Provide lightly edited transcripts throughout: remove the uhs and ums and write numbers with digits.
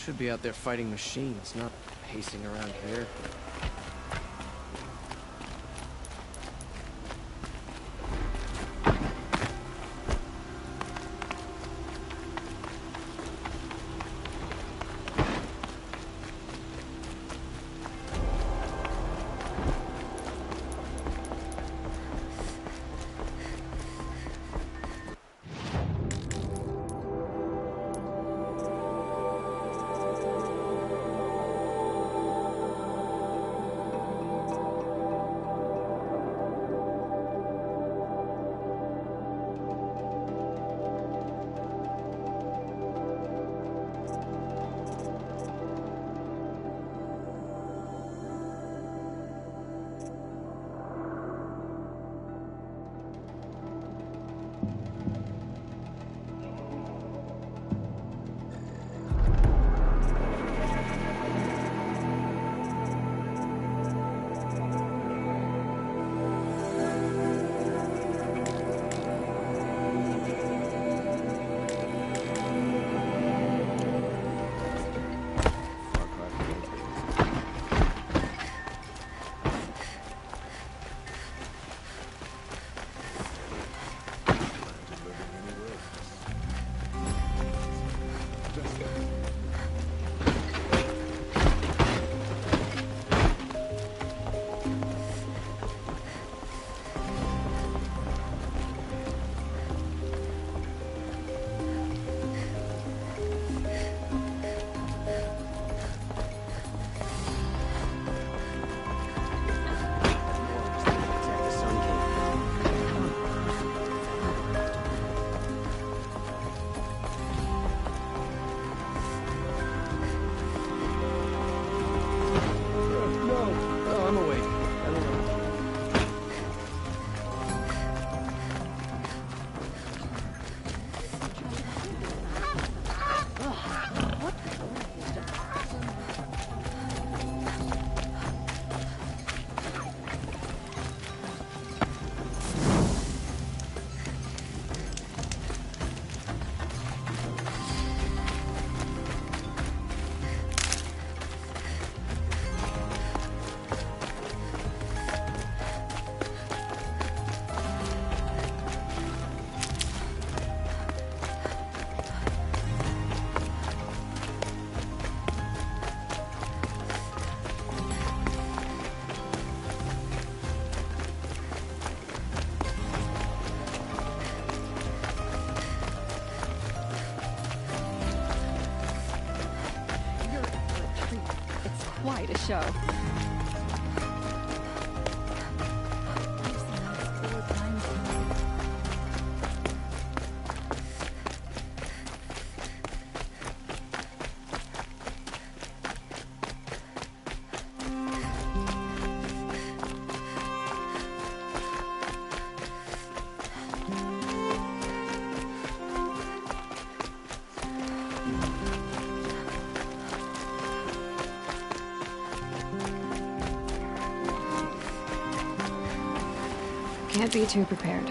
Should be out there fighting machines, not pacing around here. Quite a show. Can't be too prepared.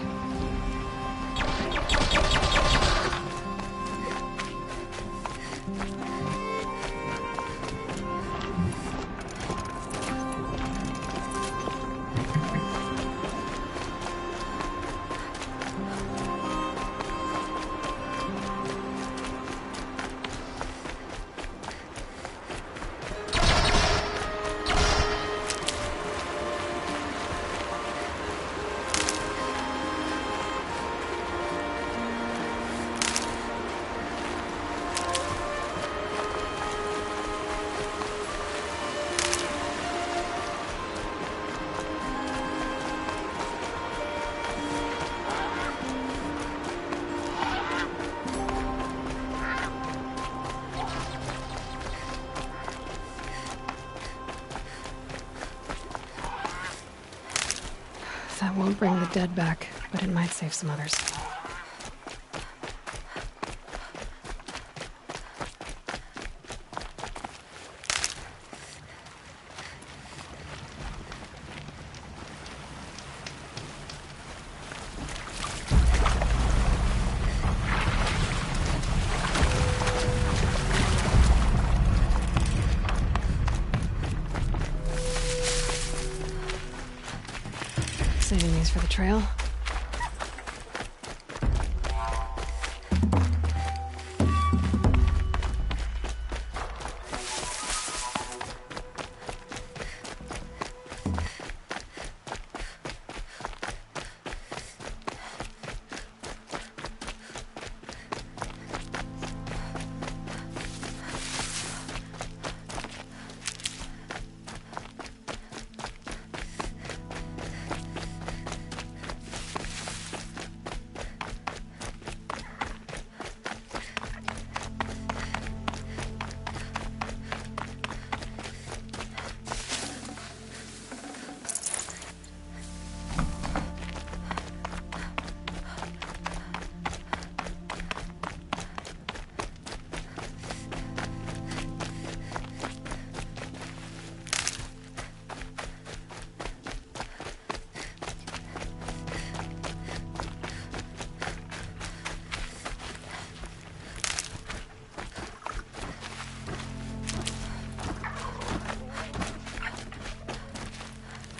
That won't bring the dead back, but it might save some others. trail.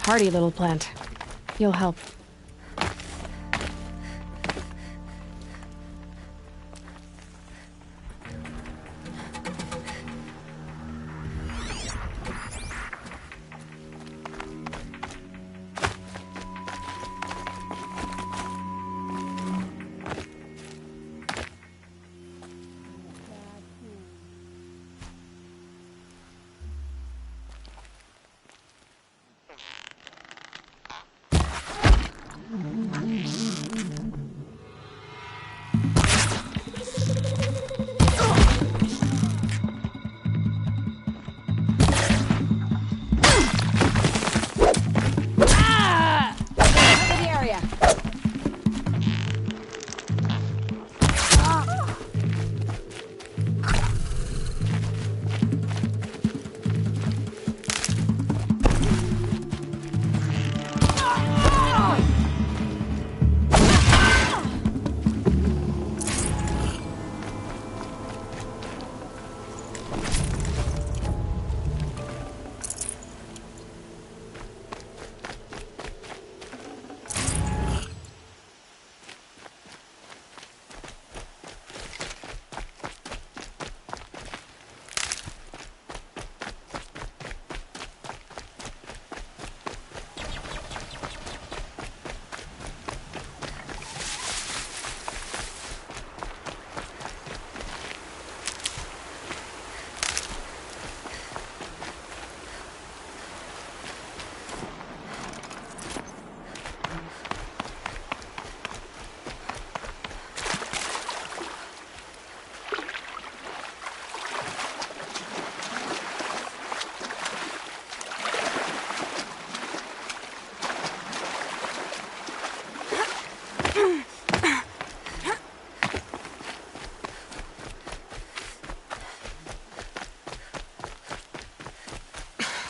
Hardy little plant. You'll help.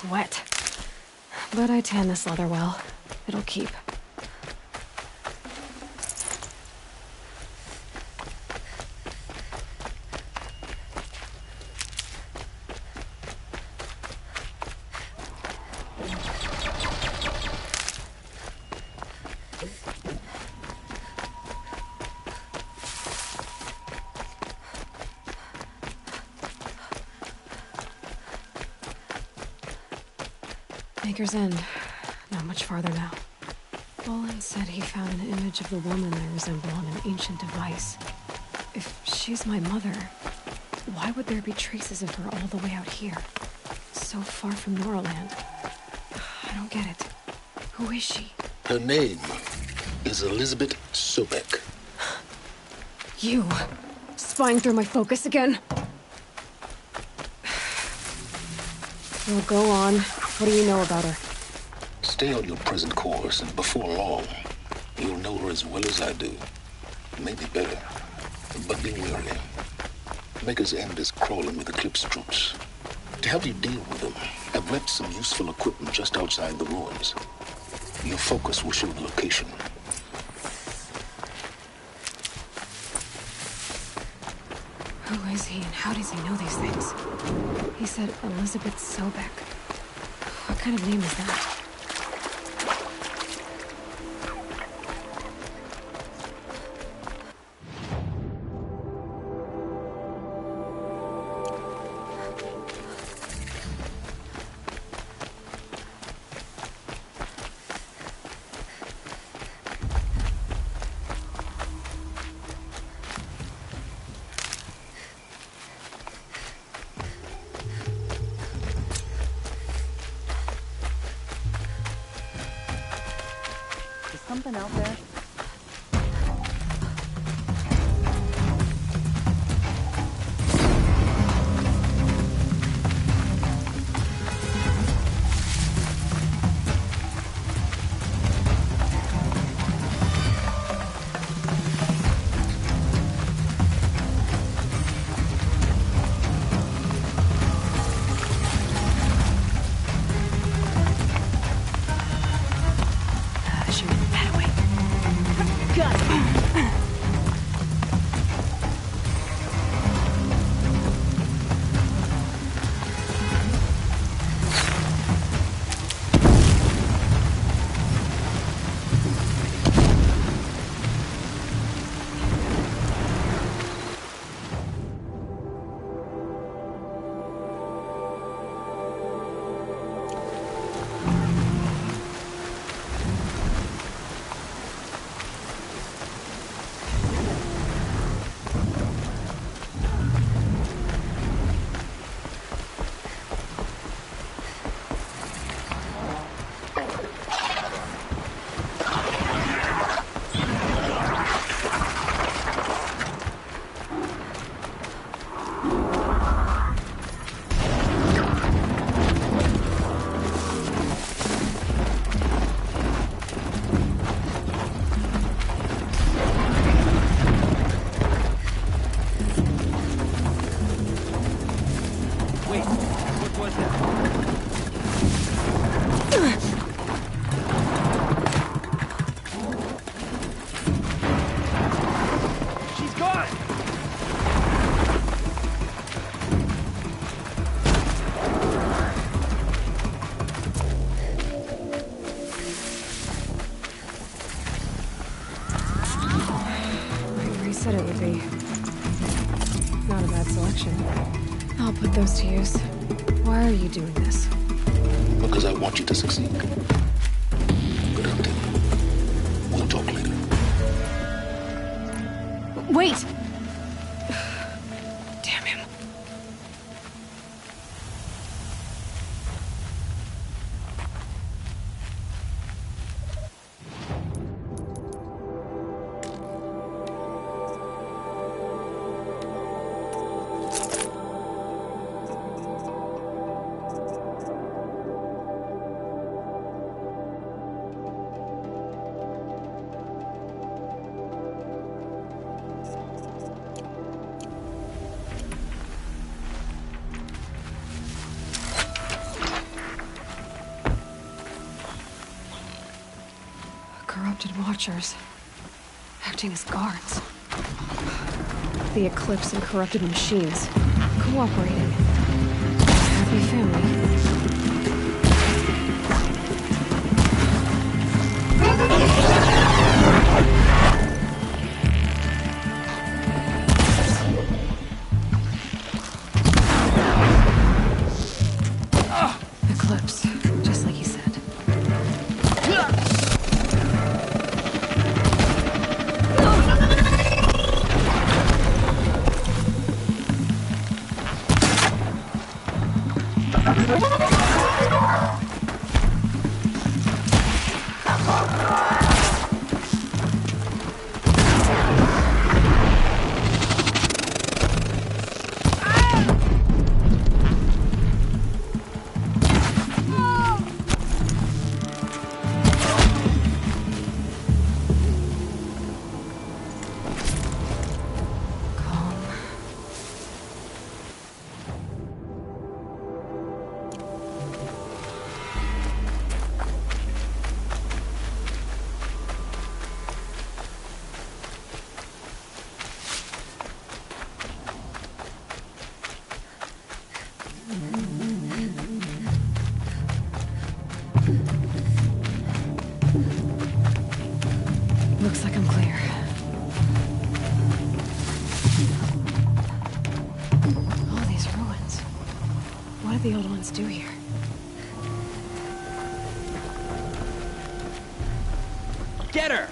Wet. But I tan this leather well. It'll keep. Maker's End. Not much farther now. Bolin said he found an image of the woman I resemble on an ancient device. If she's my mother, why would there be traces of her all the way out here? So far from Noraland. I don't get it. Who is she? Her name is Elizabeth Sobek. You! Spying through my focus again? Well, go on. What do you know about her? Stay on your present course, and before long, you'll know her as well as I do. Maybe better, but be wary. Maker's End is crawling with Eclipse troops. To help you deal with them, I've left some useful equipment just outside the ruins. Your focus will show the location. Who is he and how does he know these things? He said Elizabeth Sobek. What kind of name is that? something out there. Said it would be. Not a bad selection. I'll put those to use. Why are you doing this? Because I want you to succeed. Good hunting. We'll talk later. Wait! Damn him. Corrupted Watchers. Acting as guards. The Eclipse and corrupted machines. Cooperating. Happy family. Eclipse, just like he said. Looks like I'm clear. All these ruins. What did the old ones do here? Get her!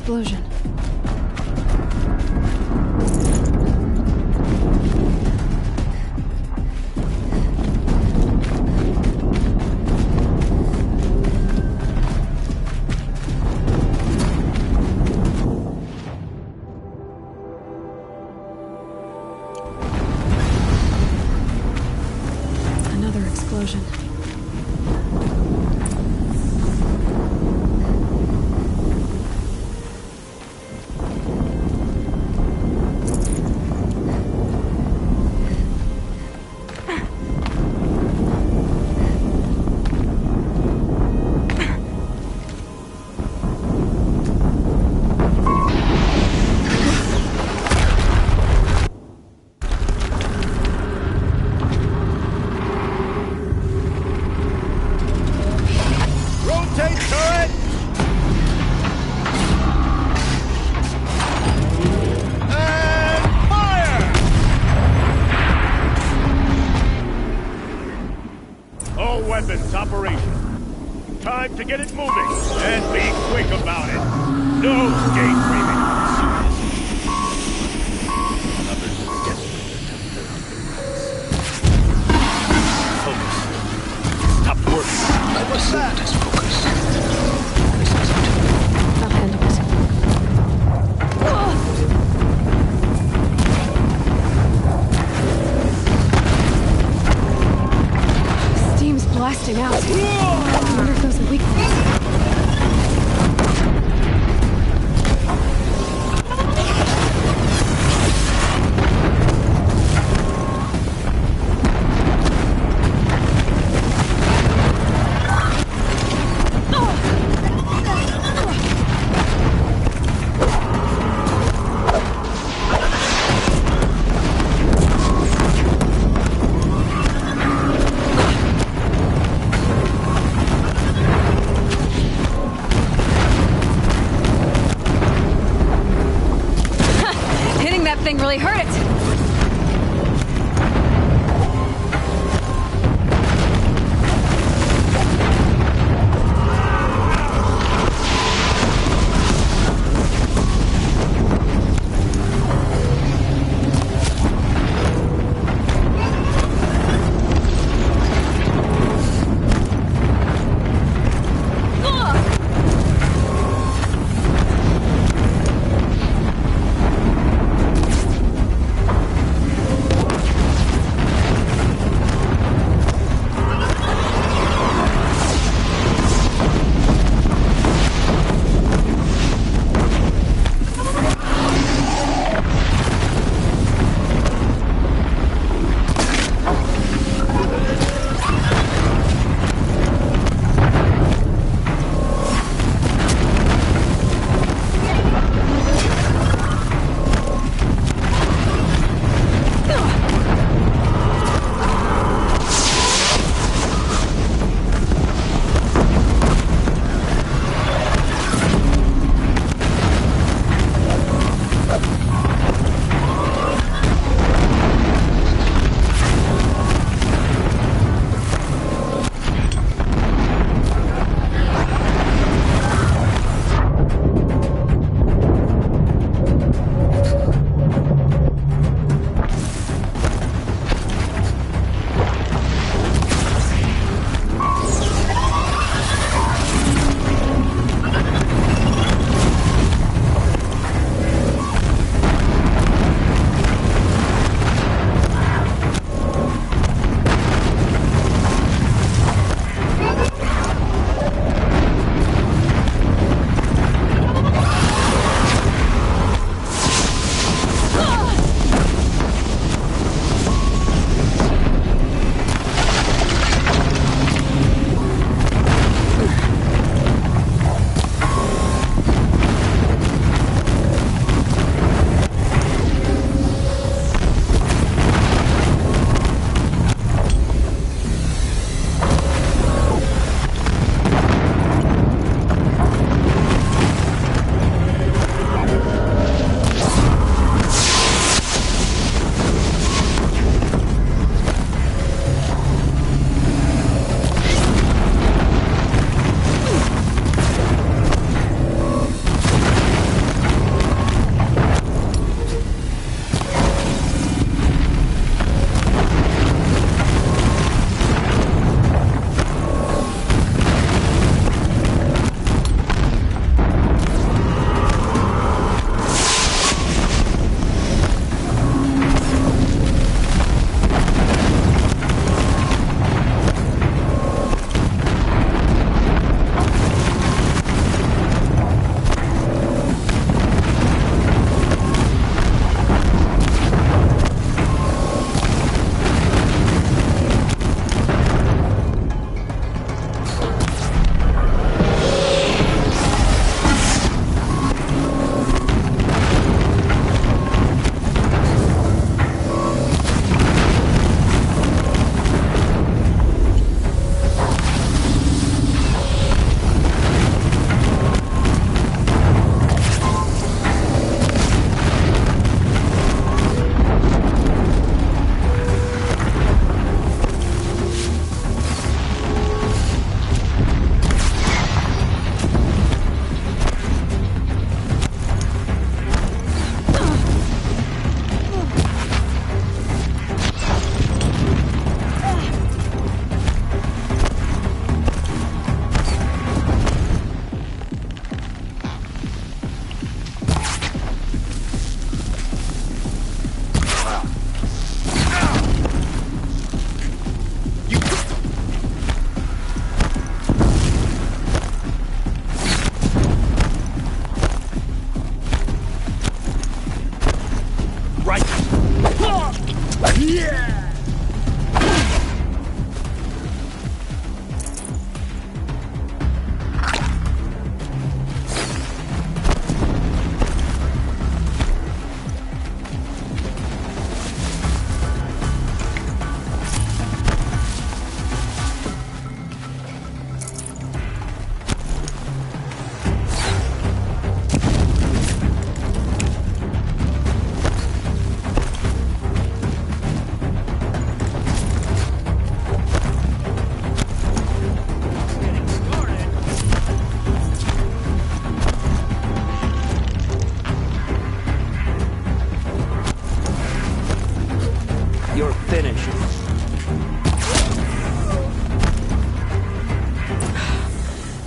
explosion. Another explosion. Rotate turret! And fire! All weapons operational. Time to get it moving, and be quick about it. No daydreaming. Others desperate Focus. Stop working. I must say it is focus. I'll handle it. Steam's blasting out. I wonder if those are weak points.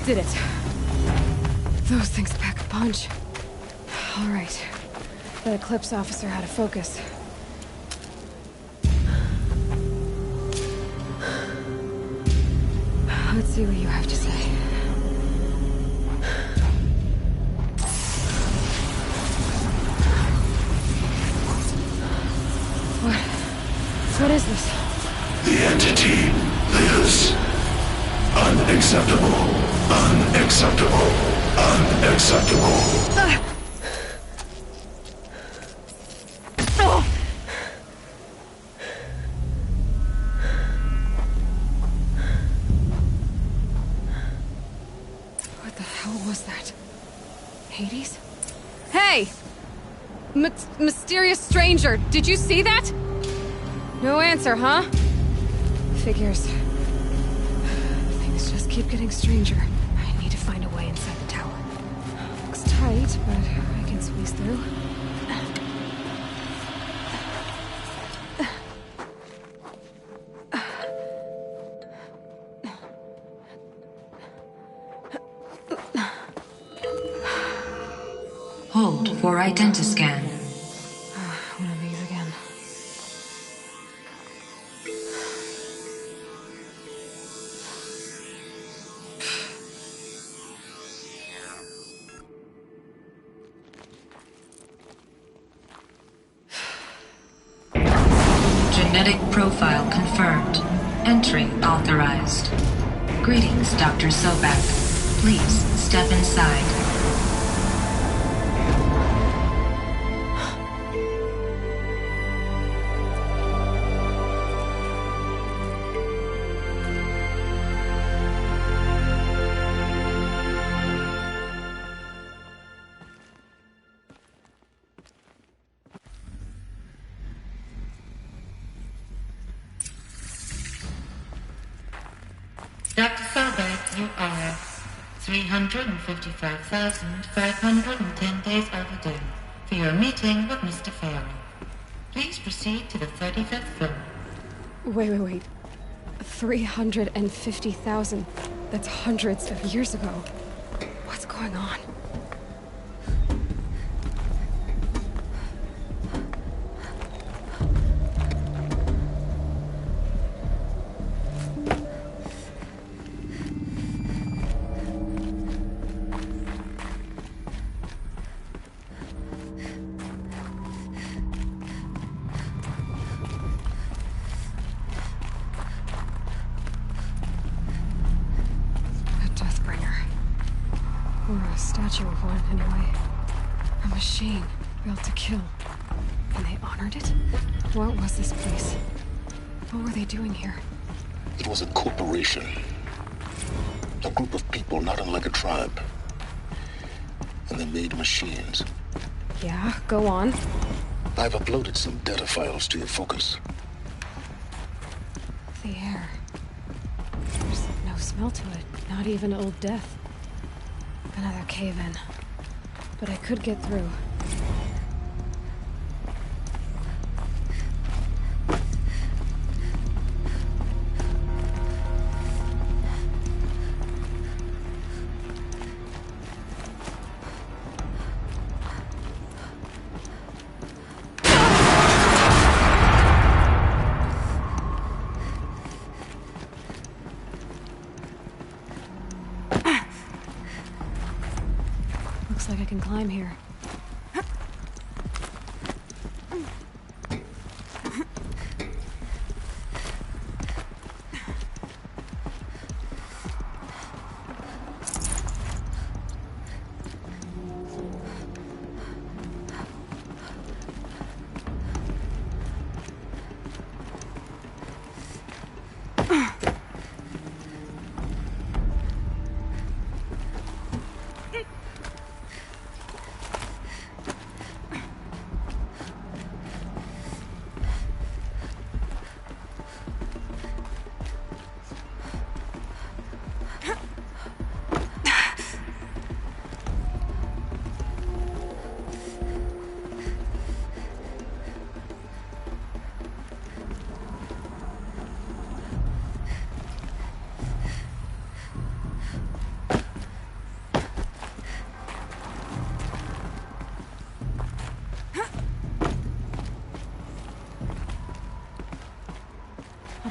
did it. Those things pack a punch. All right. That Eclipse officer had a focus. Let's see what you have to say. What is this? The entity lives. Unacceptable. Unacceptable. Unacceptable. What the hell was that? Hades? Hey! Mysterious stranger, did you see that? No answer, huh? Figures. Things just keep getting stranger. I need to find a way inside the tower. Looks tight, but I can squeeze through. Hold for identiscan. One of these again. Genetic profile confirmed. Entry authorized. Greetings, Dr. Sobek. Please step inside. Dr. Sobek, you are 355,510 days overdue for your meeting with Mr. Farrell. Please proceed to the 35th floor. Wait. 350,000. That's hundreds of years ago. What's going on? Or a statue of one, anyway. A machine built to kill. And they honored it? What was this place? What were they doing here? It was a corporation. A group of people not unlike a tribe. And they made machines. Yeah, go on. I've uploaded some data files to your focus. The air. There's no smell to it. Not even Old Death. Another cave-in. But I could get through. Looks like I can climb here.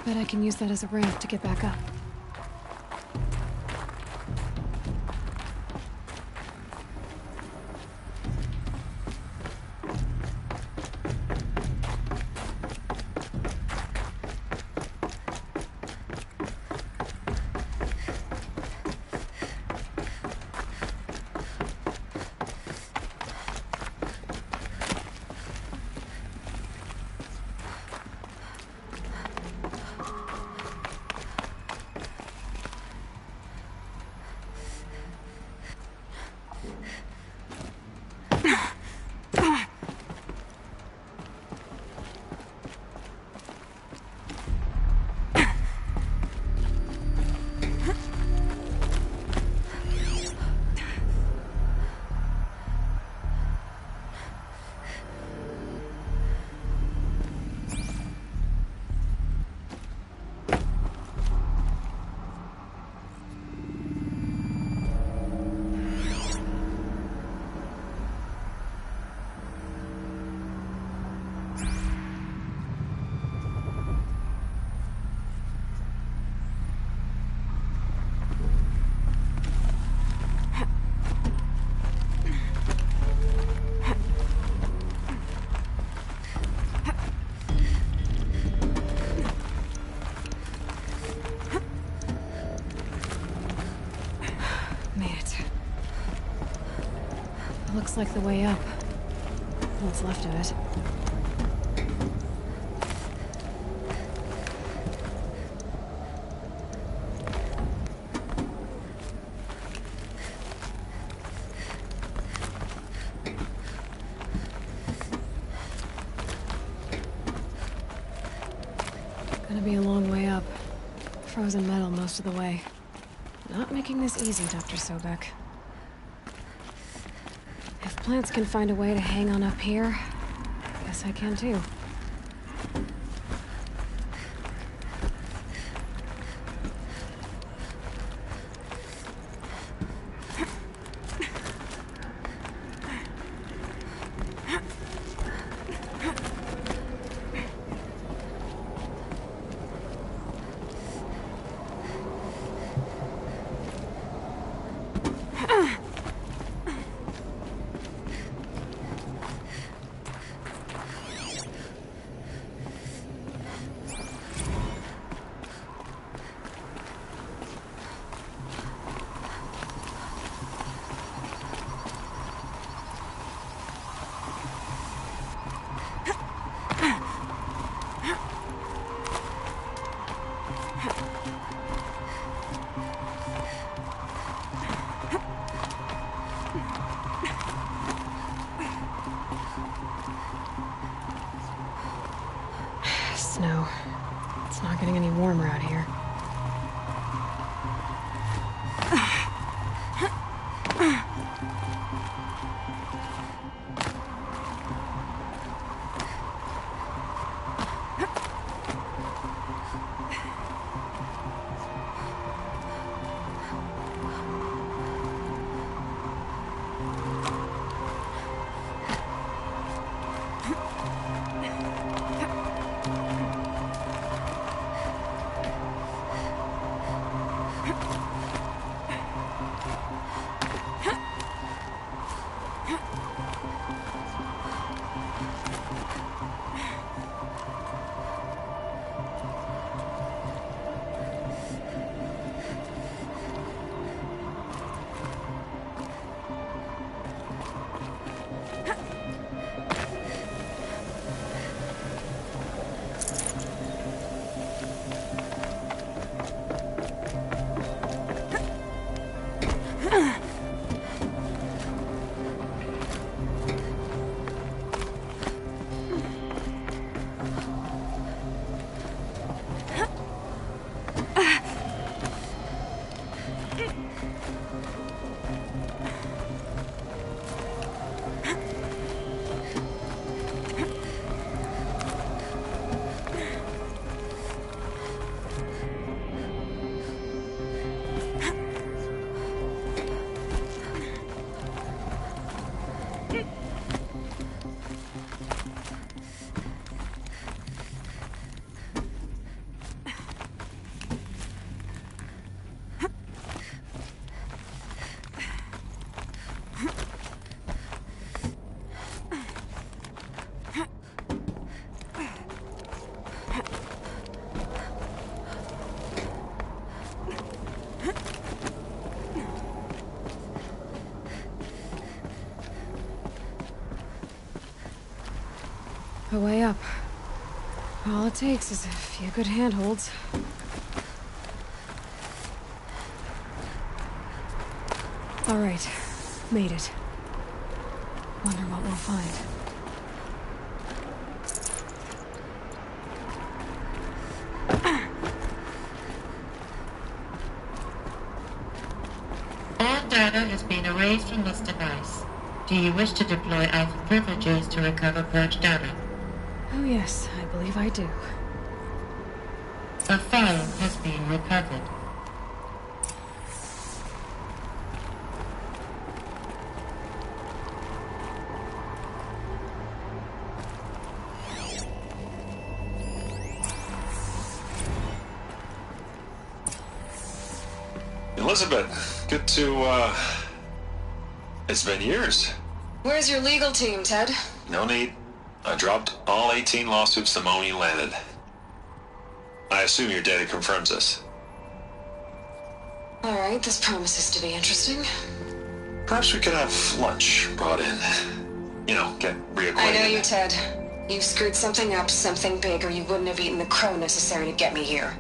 Bet I can use that as a ramp to get back up. Looks like the way up. What's left of it. Gonna be a long way up. Frozen metal most of the way. Not making this easy, Dr. Sobek. If plants can find a way to hang on up here, guess I can too. Snow. It's not getting any warmer out here. A way up. All it takes is a few good handholds. All right, made it. Wonder what we'll find. All data has been erased from this device. Do you wish to deploy Alpha privileges to recover purged data? Oh yes, I believe I do. A file has been recovered. Elizabeth, good to, it's been years. Where's your legal team, Ted? No need. I dropped all 18 lawsuits the moment you landed. I assume your data confirms this. All right, this promises to be interesting. Perhaps we could have lunch brought in. You know, get reacquainted. I know you, Ted. You screwed something up, something big, or you wouldn't have eaten the crow necessary to get me here.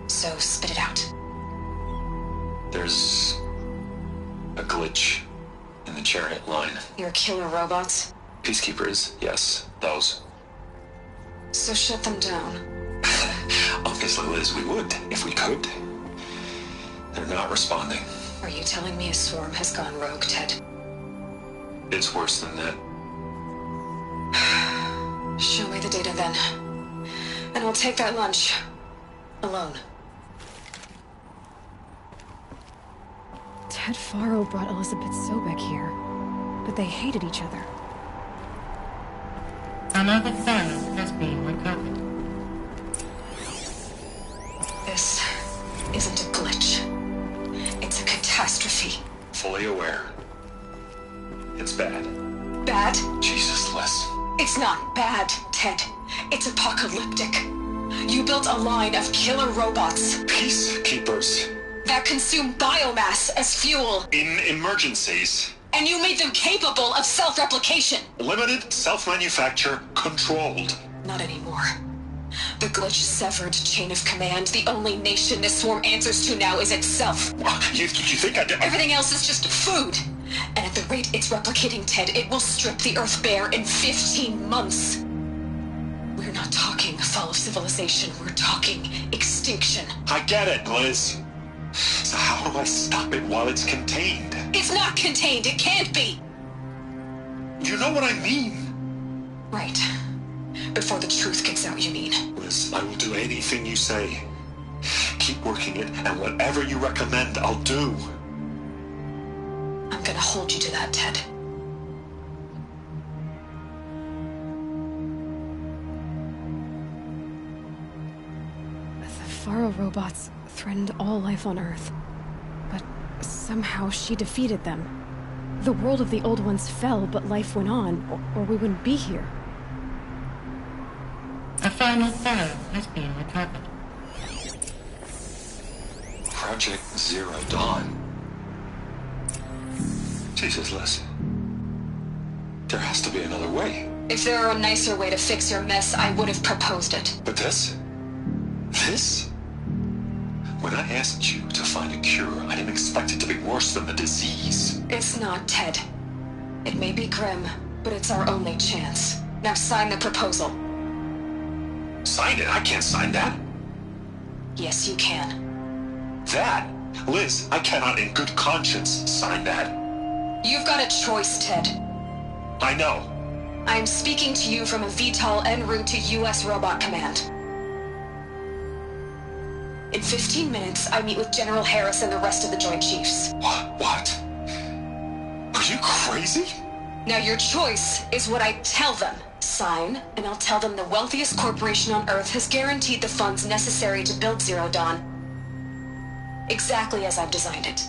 So spit it out. There's a glitch in the chariot line. Your killer robots? Peacekeepers, yes, those. So shut them down. Obviously, Liz, we would, if we could. They're not responding. Are you telling me a swarm has gone rogue, Ted? It's worse than that. Show me the data then. And I'll take that lunch. Alone. Ted Faro brought Elizabeth Sobek here, but they hated each other. Another file has been recovered. This isn't a glitch. It's a catastrophe. Fully aware. It's bad. Bad? Jesus, Liz. It's not bad, Ted. It's apocalyptic. You built a line of killer robots Peacekeepers. that consume biomass as fuel, In emergencies. and you made them capable of self-replication. Limited, self-manufacture, controlled. Not anymore. The glitch severed chain of command. The only nation this swarm answers to now is itself. You think I did? Everything else is just food. And at the rate it's replicating, Ted, it will strip the Earth bare in 15 months. We're not talking fall of civilization. We're talking extinction. I get it, Liz. So how do I stop it while it's contained? It's not contained. It can't be. You know what I mean? Right. Before the truth gets out, you mean? Liz, I will do anything you say. Keep working it, and whatever you recommend, I'll do. I'm gonna hold you to that, Ted. The Faro robots threatened all life on Earth. But somehow she defeated them. The world of the old ones fell, but life went on, or we wouldn't be here. A final file has been recovered. Project Zero Dawn. Jesus, Liz. There has to be another way. If there were a nicer way to fix your mess, I would have proposed it. But this? This? When I asked you to find a cure, I didn't expect it to be worse than the disease. It's not, Ted. It may be grim, but it's our only chance. Now sign the proposal. Sign it? I can't sign that. Yes, you can. That? Liz, I cannot in good conscience sign that. You've got a choice, Ted. I know. I am speaking to you from a VTOL en route to U.S. Robot Command. In 15 minutes, I meet with General Harris and the rest of the Joint Chiefs. What? Are you crazy? Now your choice is what I tell them. Sign, and I'll tell them the wealthiest corporation on Earth has guaranteed the funds necessary to build Zero Dawn. Exactly as I've designed it.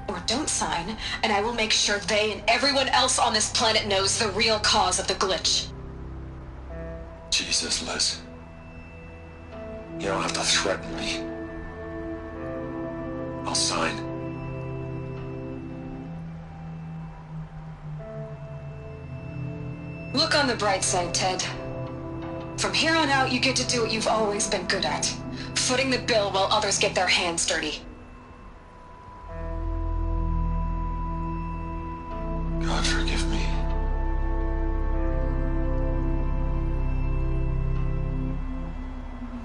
Or don't sign, and I will make sure they and everyone else on this planet knows the real cause of the glitch. Jesus, Liz. You don't have to threaten me. I'll sign. Look on the bright side, Ted. From here on out, you get to do what you've always been good at. Footing the bill while others get their hands dirty. God forgive me.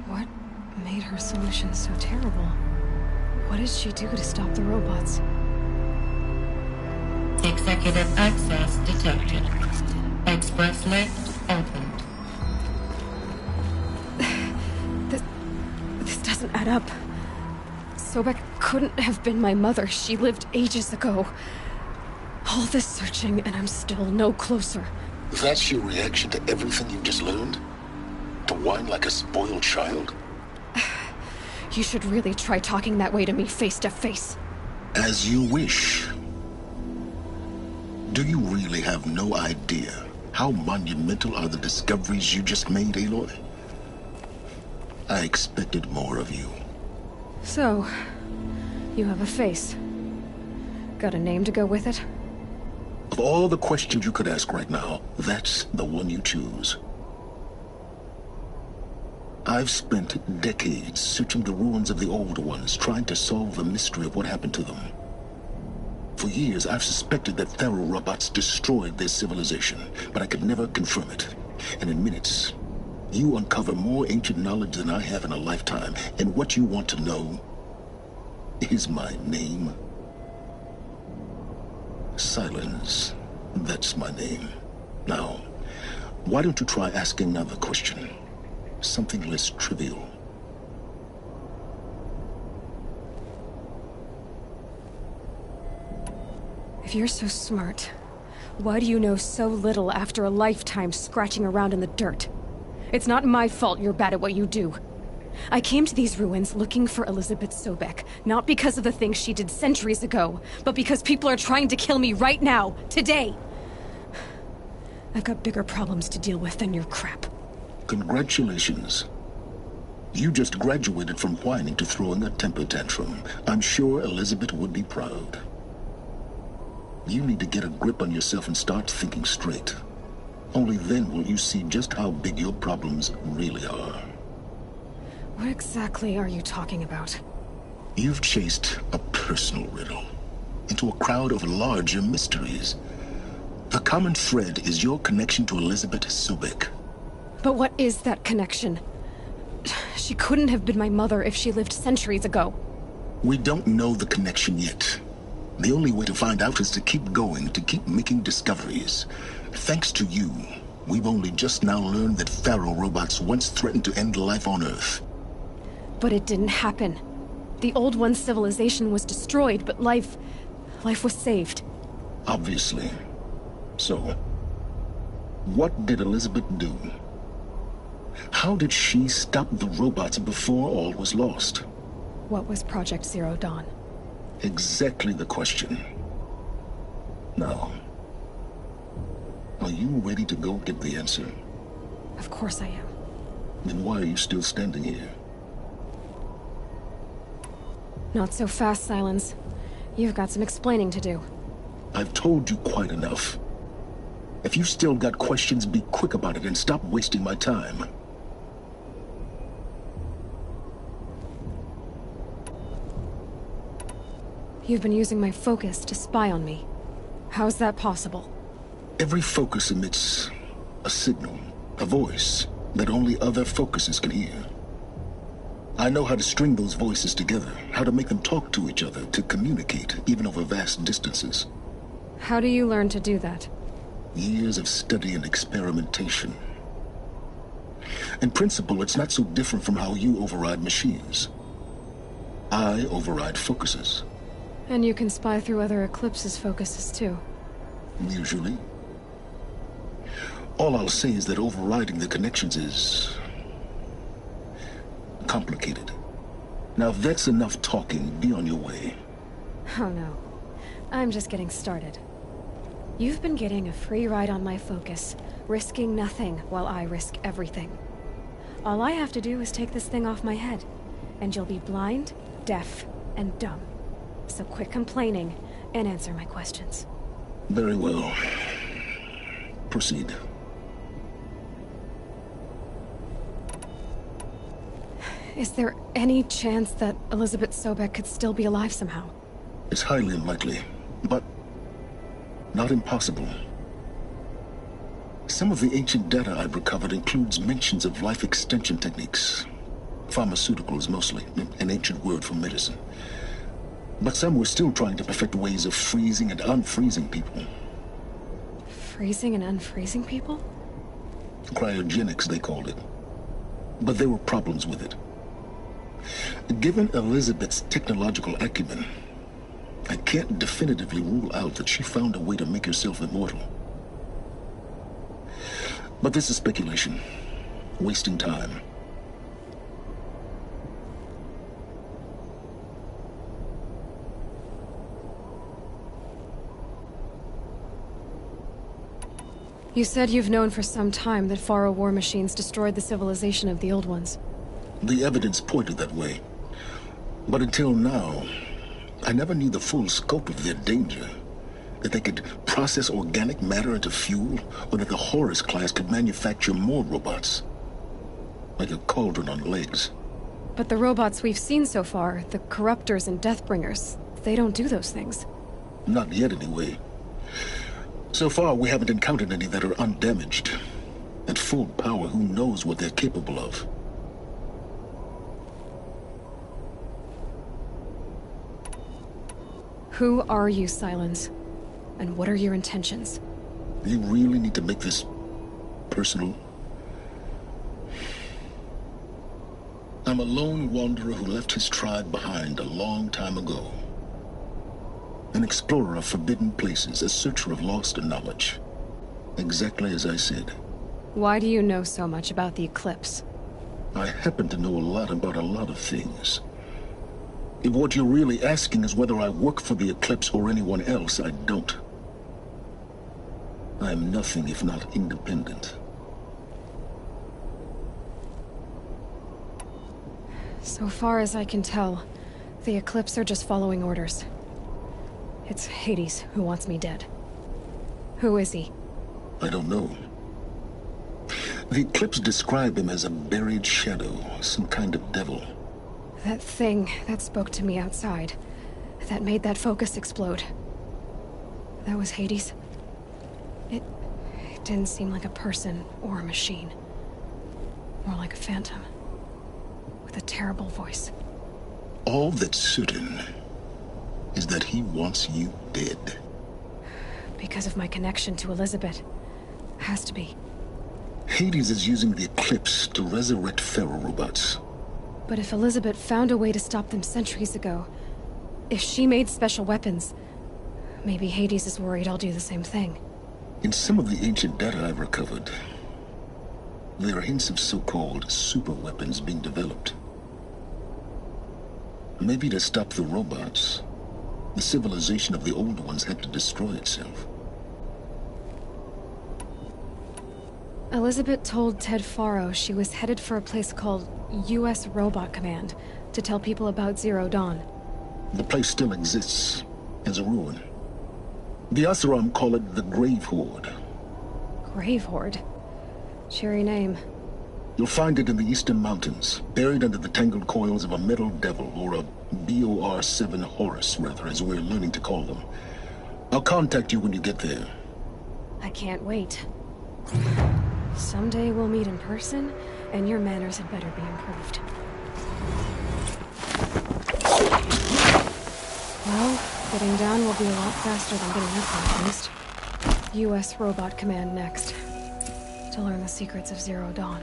What made her solution so terrible? What did she do to stop the robots? Executive access detected. Express lift opened. This doesn't add up. Sobek couldn't have been my mother. She lived ages ago. All this searching, and I'm still no closer. That's your reaction to everything you've just learned? To whine like a spoiled child? You should really try talking that way to me face to face. As you wish. Do you really have no idea how monumental are the discoveries you just made, Aloy? I expected more of you. So, you have a face. Got a name to go with it? Of all the questions you could ask right now, that's the one you choose. I've spent decades searching the ruins of the older ones, trying to solve the mystery of what happened to them. For years, I've suspected that Faro robots destroyed their civilization, but I could never confirm it. And in minutes, you uncover more ancient knowledge than I have in a lifetime, and what you want to know is my name. Silence. That's my name. Now, why don't you try asking another question? Something less trivial. If you're so smart, why do you know so little after a lifetime scratching around in the dirt? It's not my fault you're bad at what you do. I came to these ruins looking for Elizabeth Sobek, not because of the things she did centuries ago, but because people are trying to kill me right now, today. I've got bigger problems to deal with than your crap. Congratulations. You just graduated from whining to throwing a temper tantrum. I'm sure Elizabeth would be proud. You need to get a grip on yourself and start thinking straight. Only then will you see just how big your problems really are. What exactly are you talking about? You've chased a personal riddle into a crowd of larger mysteries. The common thread is your connection to Elizabeth Sobek. But what is that connection? She couldn't have been my mother if she lived centuries ago. We don't know the connection yet. The only way to find out is to keep going, to keep making discoveries. Thanks to you, we've only just now learned that Faro robots once threatened to end life on Earth. But it didn't happen. The Old One's civilization was destroyed, but life was saved. Obviously. So, what did Elizabeth do? How did she stop the robots before all was lost? What was Project Zero Dawn? Exactly the question. Now, are you ready to go get the answer? Of course I am. Then why are you still standing here? Not so fast, Silence. You've got some explaining to do. I've told you quite enough. If you've still got questions, be quick about it and stop wasting my time. You've been using my focus to spy on me. How's that possible? Every focus emits a signal, a voice that only other focuses can hear. I know how to string those voices together, how to make them talk to each other, to communicate, even over vast distances. How do you learn to do that? Years of study and experimentation. In principle, it's not so different from how you override machines. I override focuses. And you can spy through other Eclipse's focuses, too. Usually. All I'll say is that overriding the connections is complicated. Now, if that's enough talking, be on your way. Oh no. I'm just getting started. You've been getting a free ride on my focus, risking nothing while I risk everything. All I have to do is take this thing off my head, and you'll be blind, deaf, and dumb. So quit complaining and answer my questions. Very well. Proceed. Is there any chance that Elizabeth Sobek could still be alive somehow? It's highly unlikely, but not impossible. Some of the ancient data I've recovered includes mentions of life extension techniques. Pharmaceuticals, mostly, an ancient word for medicine. But some were still trying to perfect ways of freezing and unfreezing people. Freezing and unfreezing people? Cryogenics, they called it. But there were problems with it. Given Elizabeth's technological acumen, I can't definitively rule out that she found a way to make herself immortal. But this is speculation. Wasting time. You said you've known for some time that Faro war machines destroyed the civilization of the old ones. The evidence pointed that way. But until now, I never knew the full scope of their danger. That they could process organic matter into fuel, or that the Horus class could manufacture more robots. Like a cauldron on legs. But the robots we've seen so far, the Corruptors and Deathbringers, they don't do those things. Not yet, anyway. So far, we haven't encountered any that are undamaged. At full power, who knows what they're capable of? Who are you, Sylens? And what are your intentions? You really need to make this personal? I'm a lone wanderer who left his tribe behind a long time ago. An explorer of forbidden places, a searcher of lost knowledge. Exactly as I said. Why do you know so much about the Eclipse? I happen to know a lot about a lot of things. If what you're really asking is whether I work for the Eclipse or anyone else, I don't. I am nothing if not independent. So far as I can tell, the Eclipse are just following orders. It's Hades who wants me dead. Who is he? I don't know. The Eclipse describe him as a buried shadow, some kind of devil. That thing that spoke to me outside, that made that focus explode. That was Hades? It didn't seem like a person or a machine. More like a phantom. With a terrible voice. All that's certain is that he wants you dead. Because of my connection to Elizabeth. Has to be. Hades is using the Eclipse to resurrect ferro-robots. But if Elizabeth found a way to stop them centuries ago, if she made special weapons, maybe Hades is worried I'll do the same thing. In some of the ancient data I've recovered, there are hints of so-called super weapons being developed. Maybe to stop the robots, the civilization of the old ones had to destroy itself. Elizabeth told Ted Faro she was headed for a place called U.S. Robot Command to tell people about Zero Dawn. The place still exists, as a ruin. The Asaram call it the Grave Horde. Grave Horde? Cheery name. You'll find it in the Eastern Mountains, buried under the tangled coils of a metal devil, or a BOR-7 Horus, rather, as we're learning to call them. I'll contact you when you get there. I can't wait. Someday we'll meet in person, and your manners had better be improved. Well, getting down will be a lot faster than getting up, at least. U.S. Robot Command next. To learn the secrets of Zero Dawn.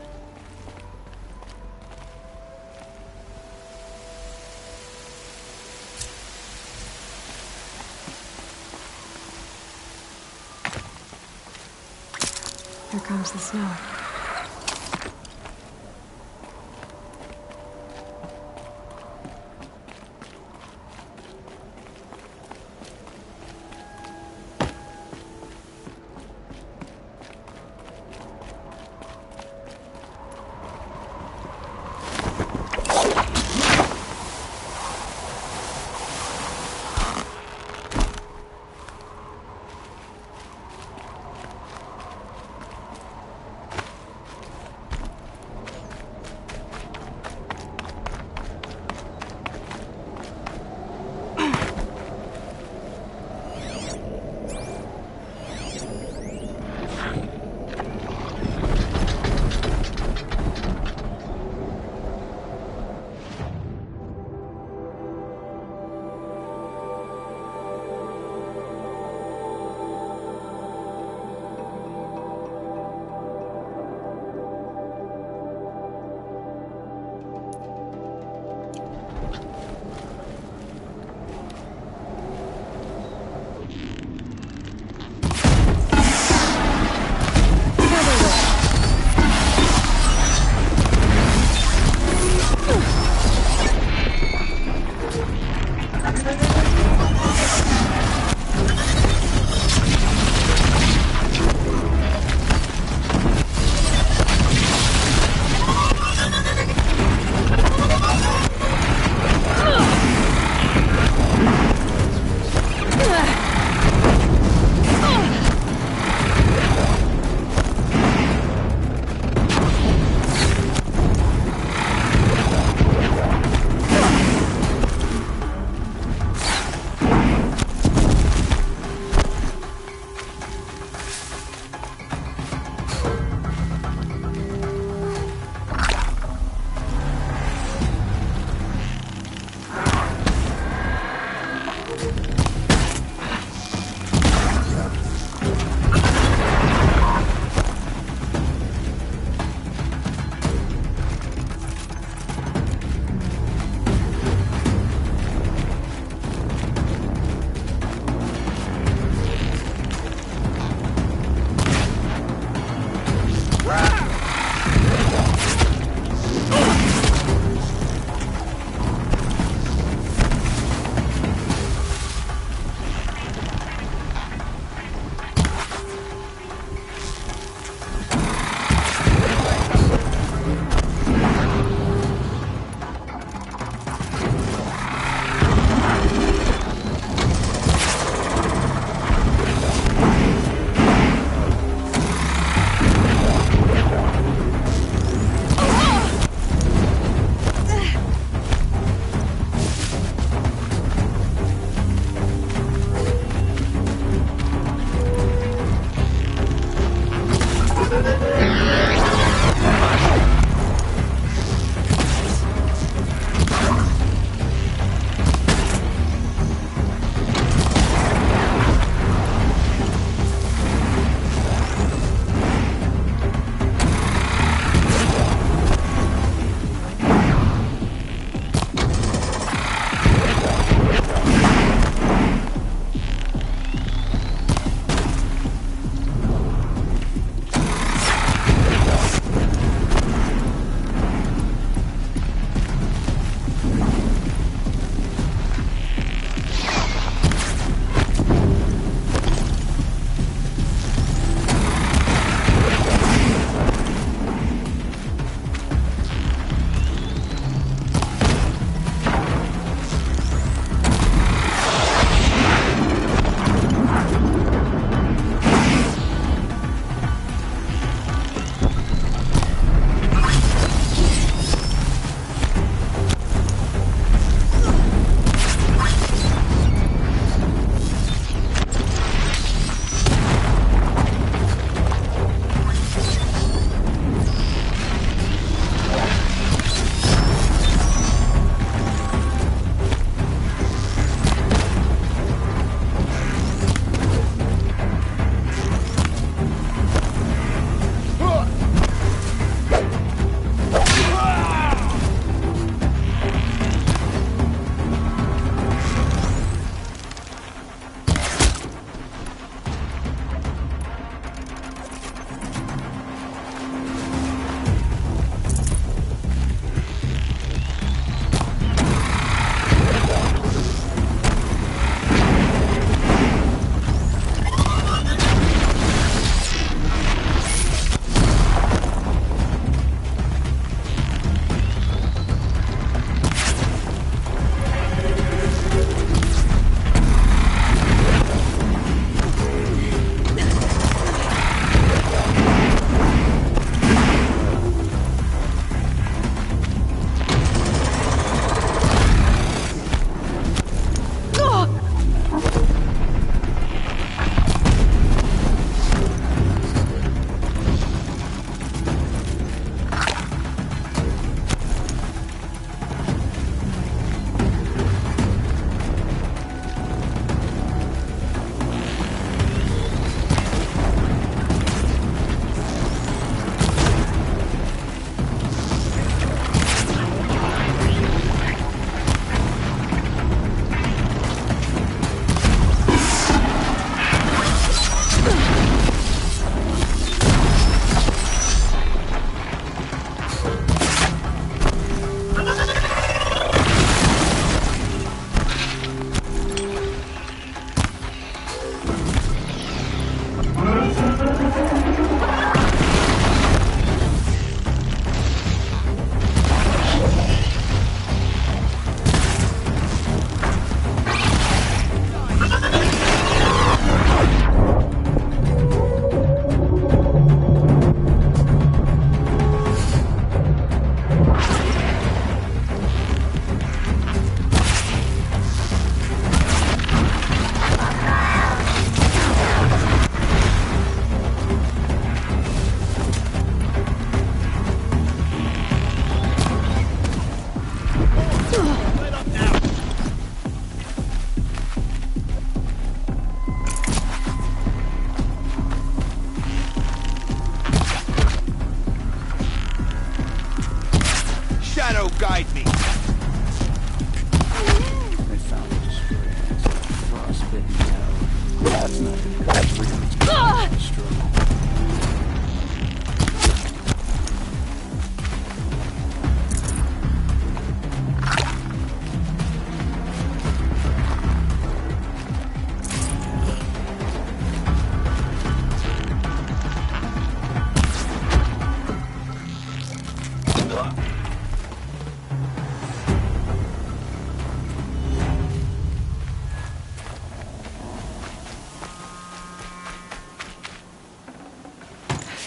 Here comes the snow.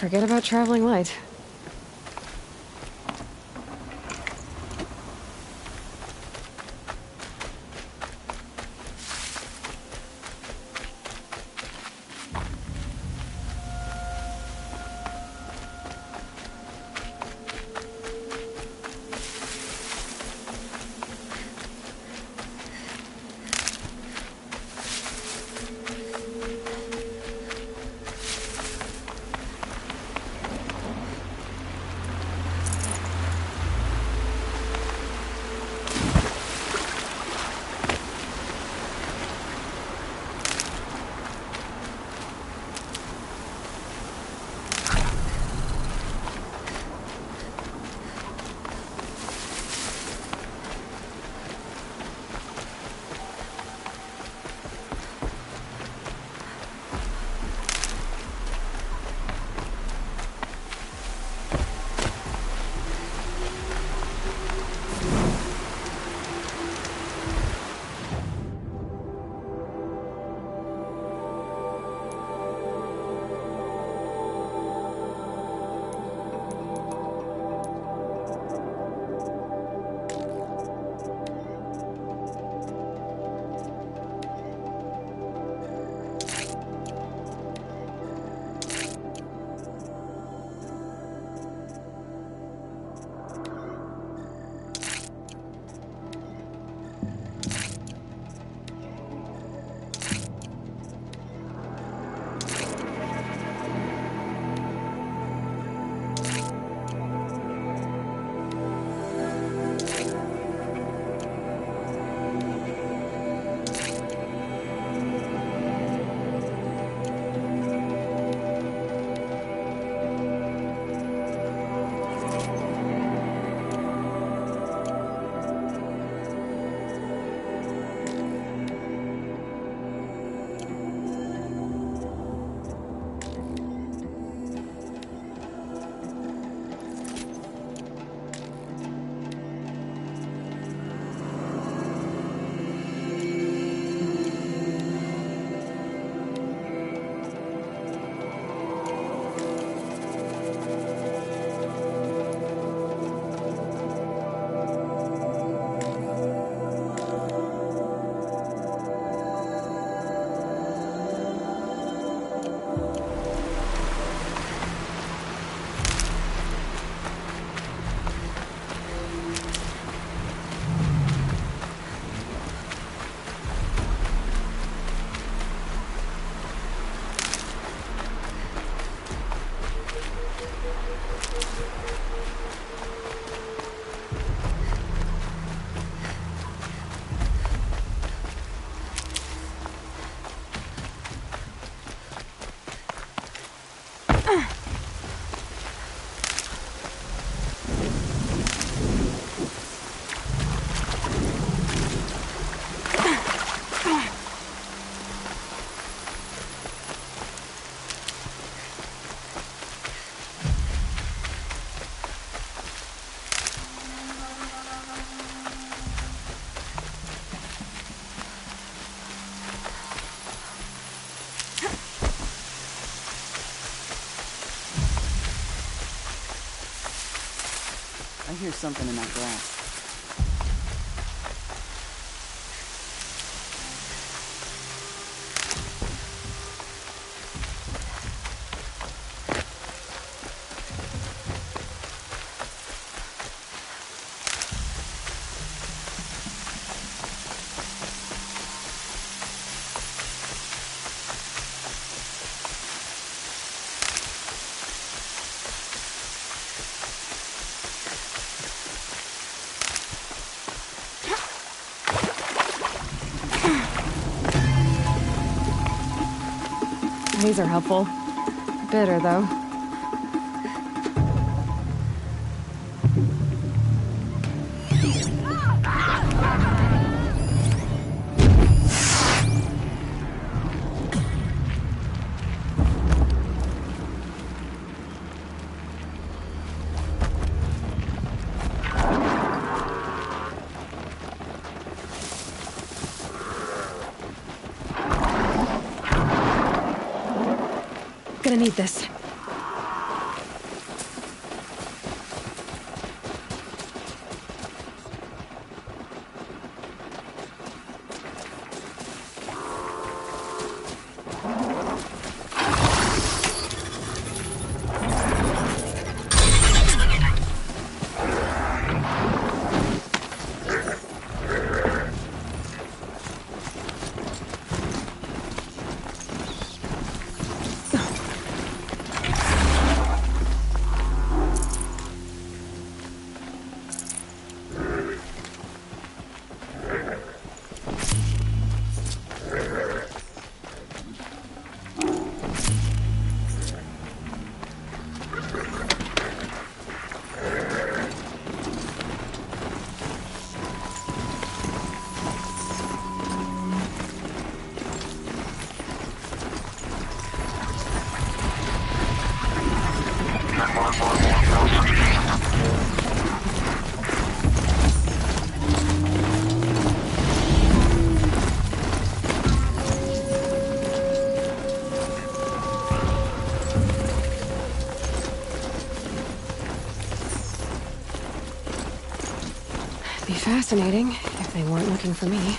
Forget about traveling light. I hear something in that grass. These are helpful. Bitter, though. Gonna need this. fascinating, if they weren't looking for me.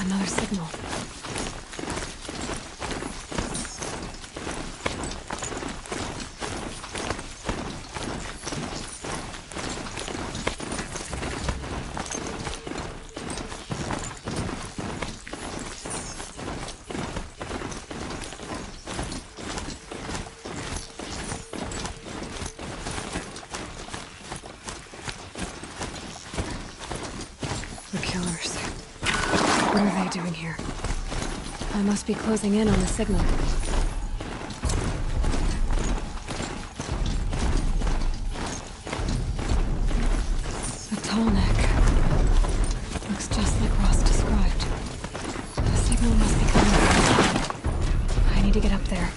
Another signal. The killers. What are they doing here? I must be closing in on the signal. A tall neck. Looks just like Ross described. The signal must be coming. I need to get up there.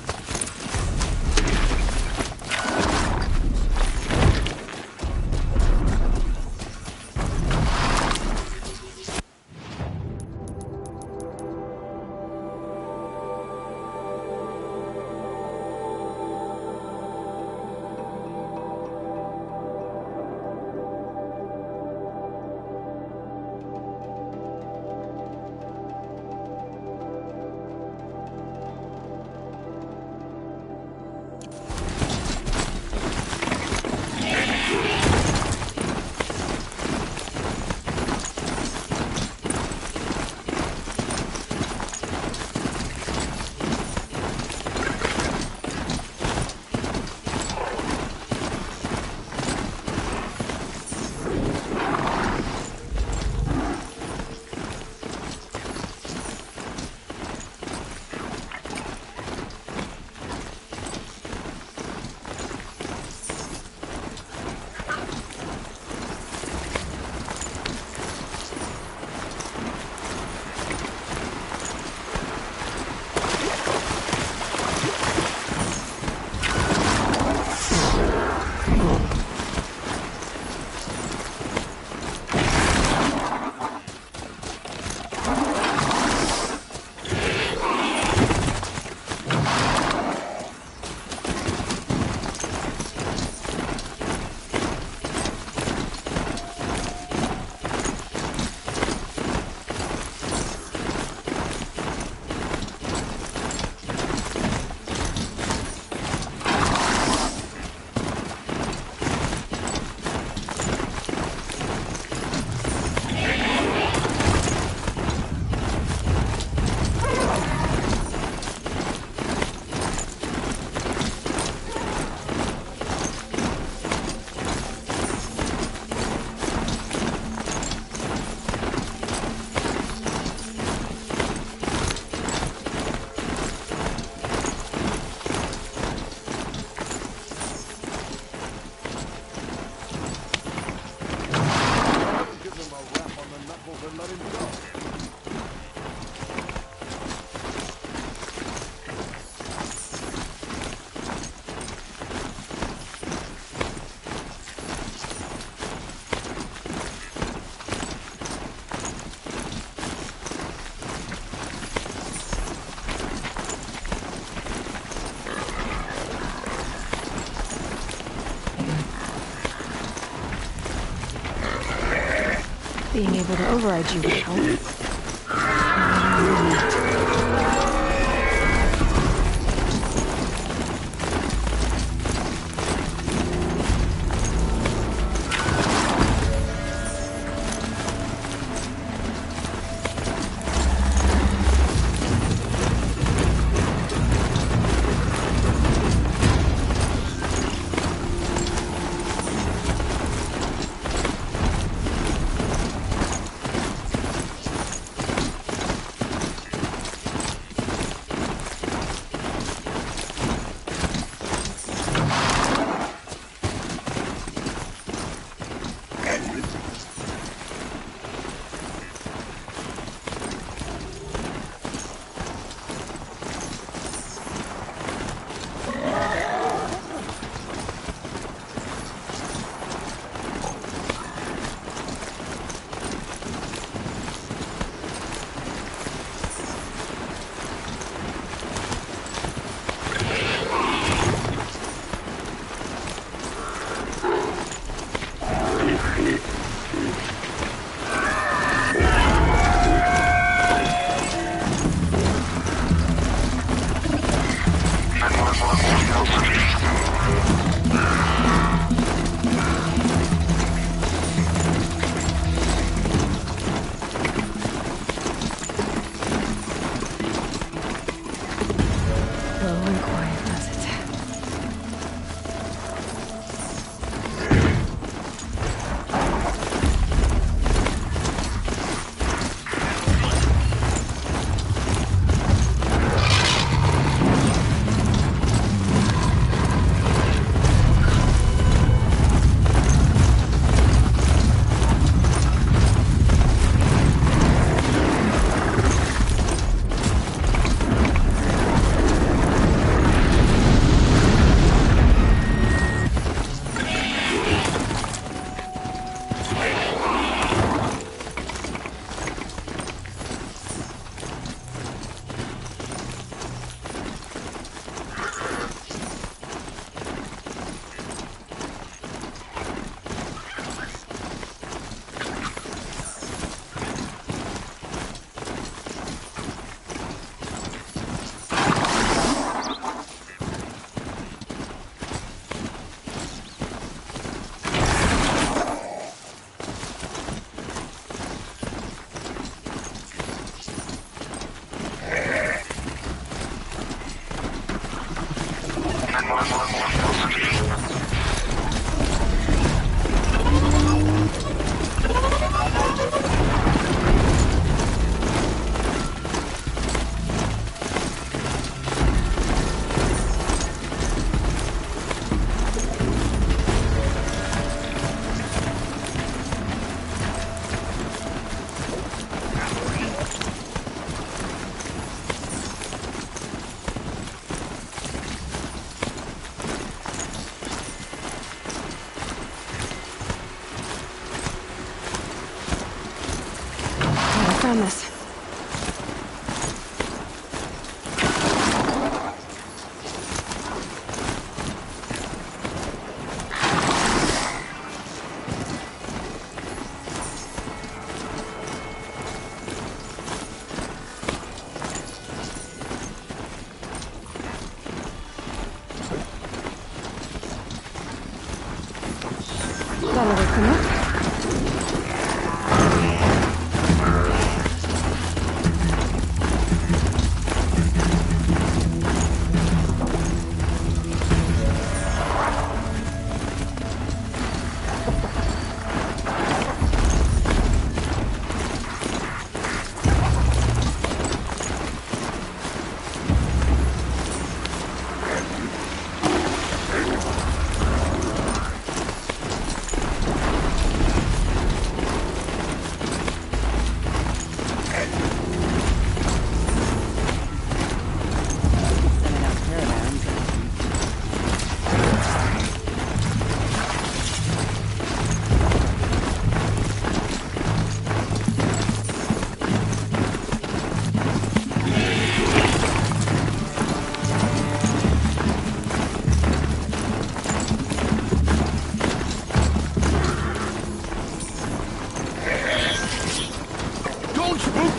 Being able to override you would help. Found this. That'll wake them up.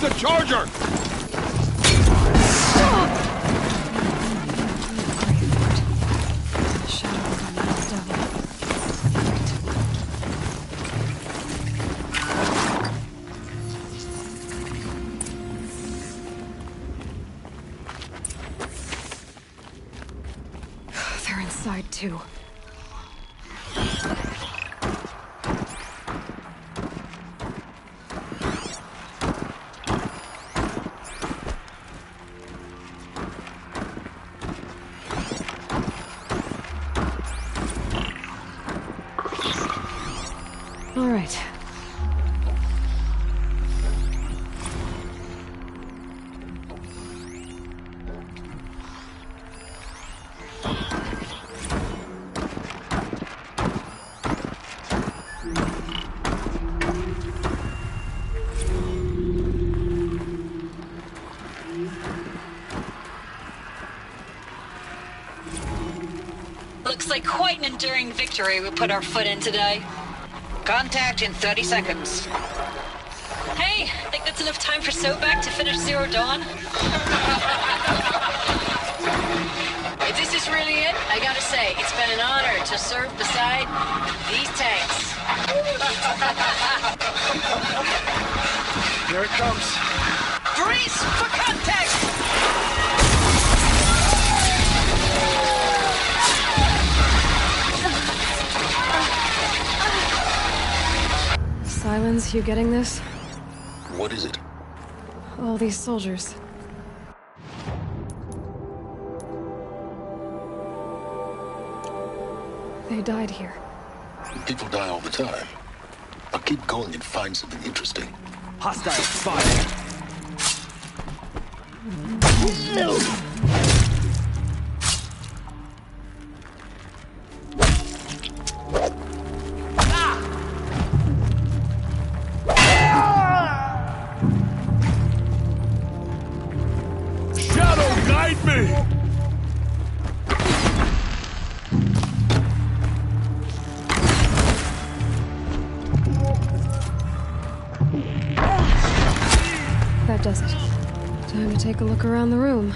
a charger! They're inside too. All right. Looks like quite an enduring victory we put our foot in today. Contact in 30 seconds. Hey, think that's enough time for Sobek to finish Zero Dawn? If this is really it, I gotta say, it's been an honor to serve beside these tanks. Here it comes. Brace for contact! Silence, you getting this? What is it? All these soldiers. They died here. People die all the time. Now keep going and find something interesting. Hostile spotted. Shadow, guide me! That does it. Time to take a look around the room.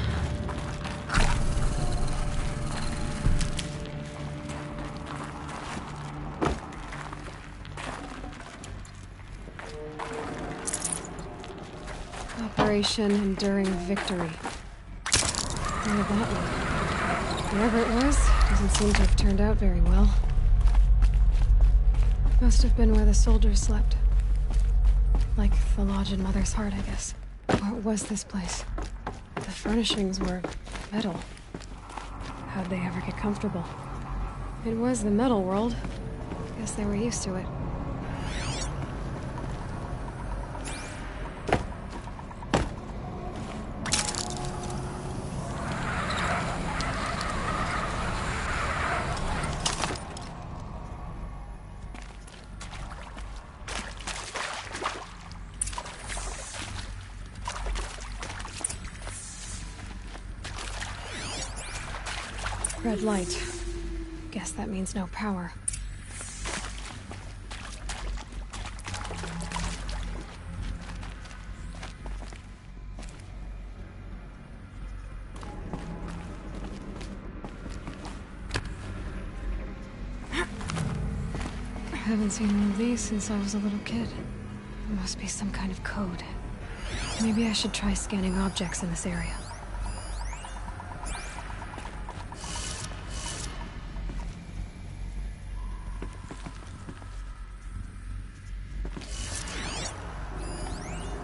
Operation Enduring Victory. Oh, that one. Whoever it was, doesn't seem to have turned out very well. Must have been where the soldiers slept. Like the lodge in Mother's Heart, I guess. What was this place? The furnishings were metal. How'd they ever get comfortable? It was the metal world. Guess they were used to it. Red light. Guess that means no power. I haven't seen one of these since I was a little kid. There must be some kind of code. Maybe I should try scanning objects in this area.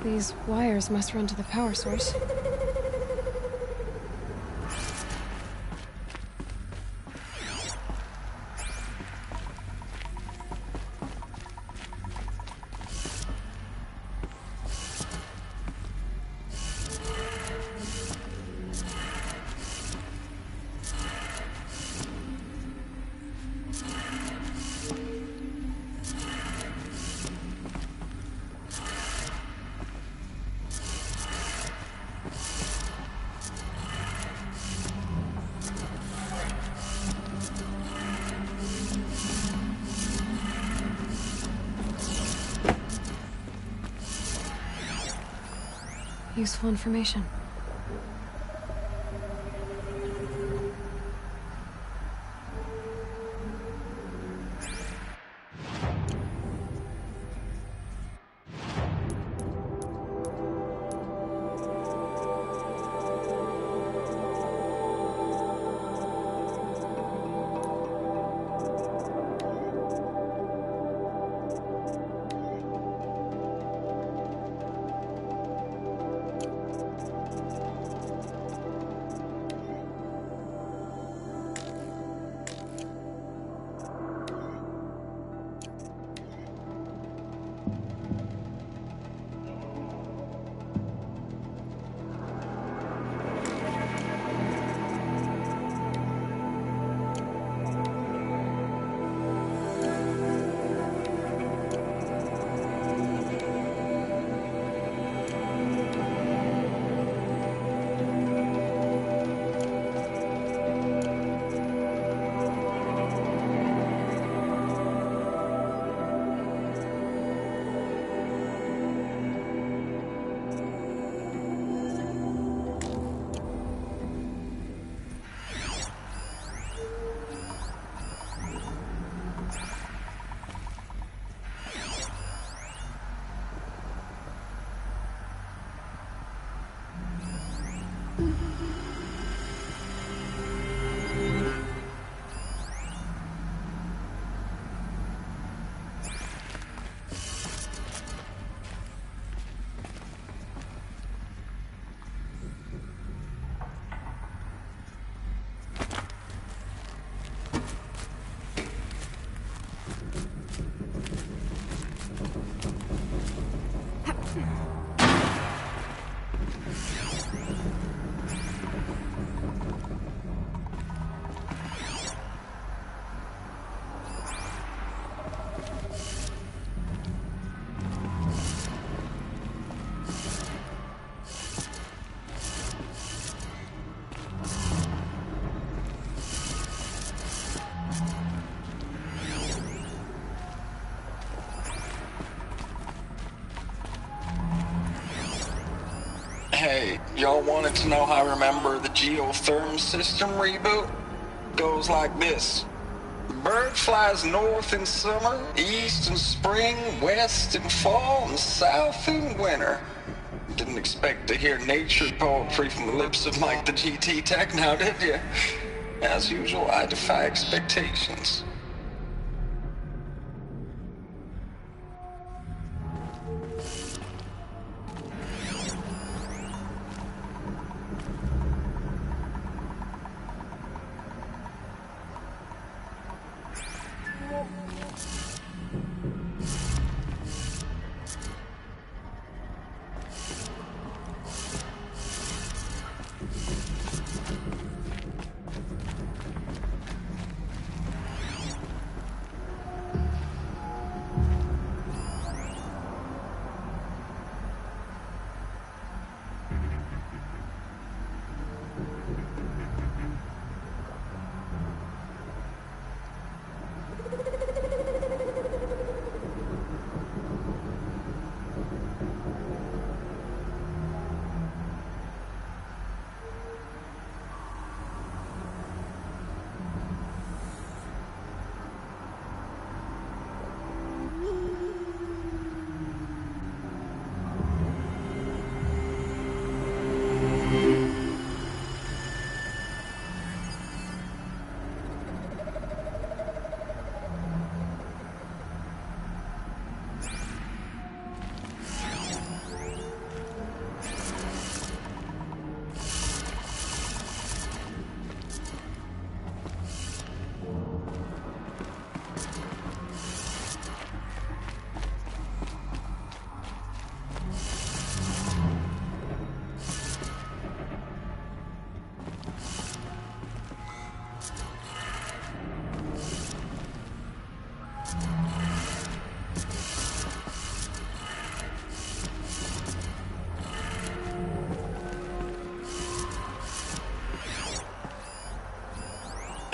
These wires must run to the power source. Useful information. Hey, y'all wanted to know how I remember the geotherm system reboot? Goes like this. Bird flies north in summer, east in spring, west in fall, and south in winter. Didn't expect to hear nature poetry from the lips of Mike the GT Tech now, did you? As usual, I defy expectations.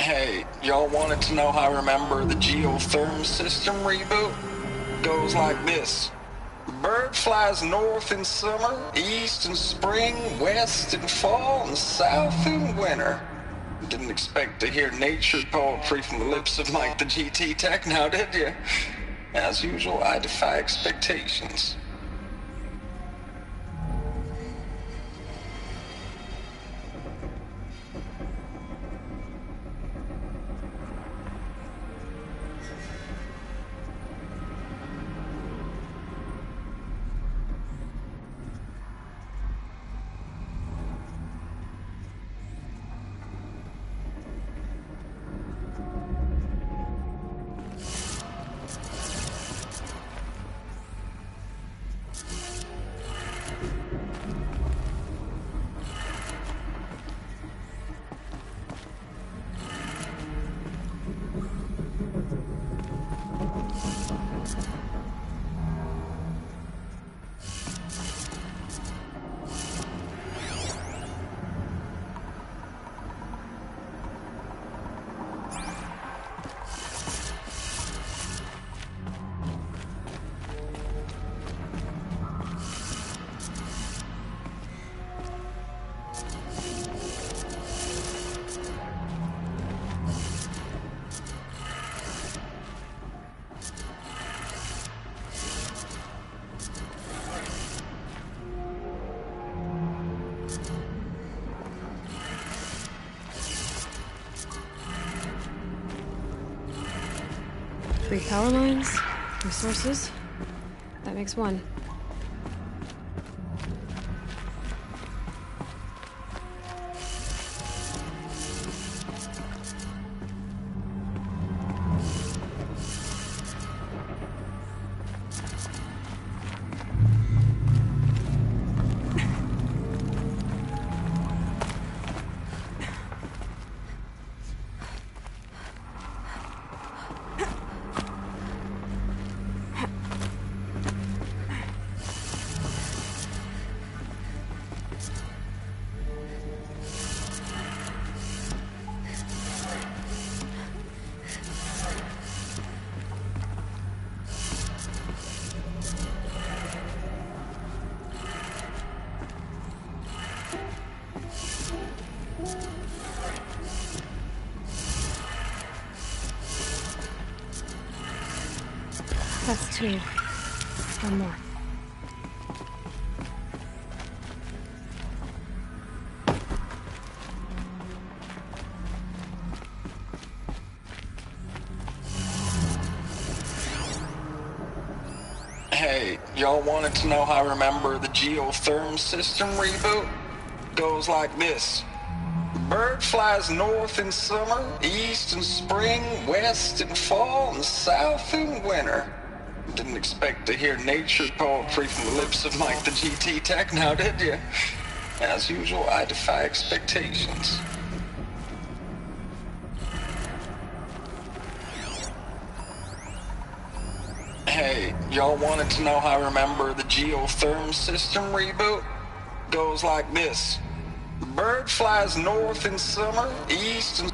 Hey, y'all wanted to know how I remember the geotherm system reboot? Goes like this. Bird flies north in summer, east in spring, west in fall, and south in winter. Didn't expect to hear nature poetry from the lips of Mike the GT Tech now, did you? As usual, I defy expectations. Three power lines, resources. That makes one. That's two. One more. Hey, y'all wanted to know how I remember the Geotherm system reboot? Goes like this. Bird flies north in summer, east in spring, west in fall, and south in winter. Didn't expect to hear nature poetry from the lips of Mike the GT Tech now, did you? As usual, I defy expectations. Hey, y'all wanted to know how I remember the Geotherm system reboot? Goes like this. Bird flies north in summer, east in...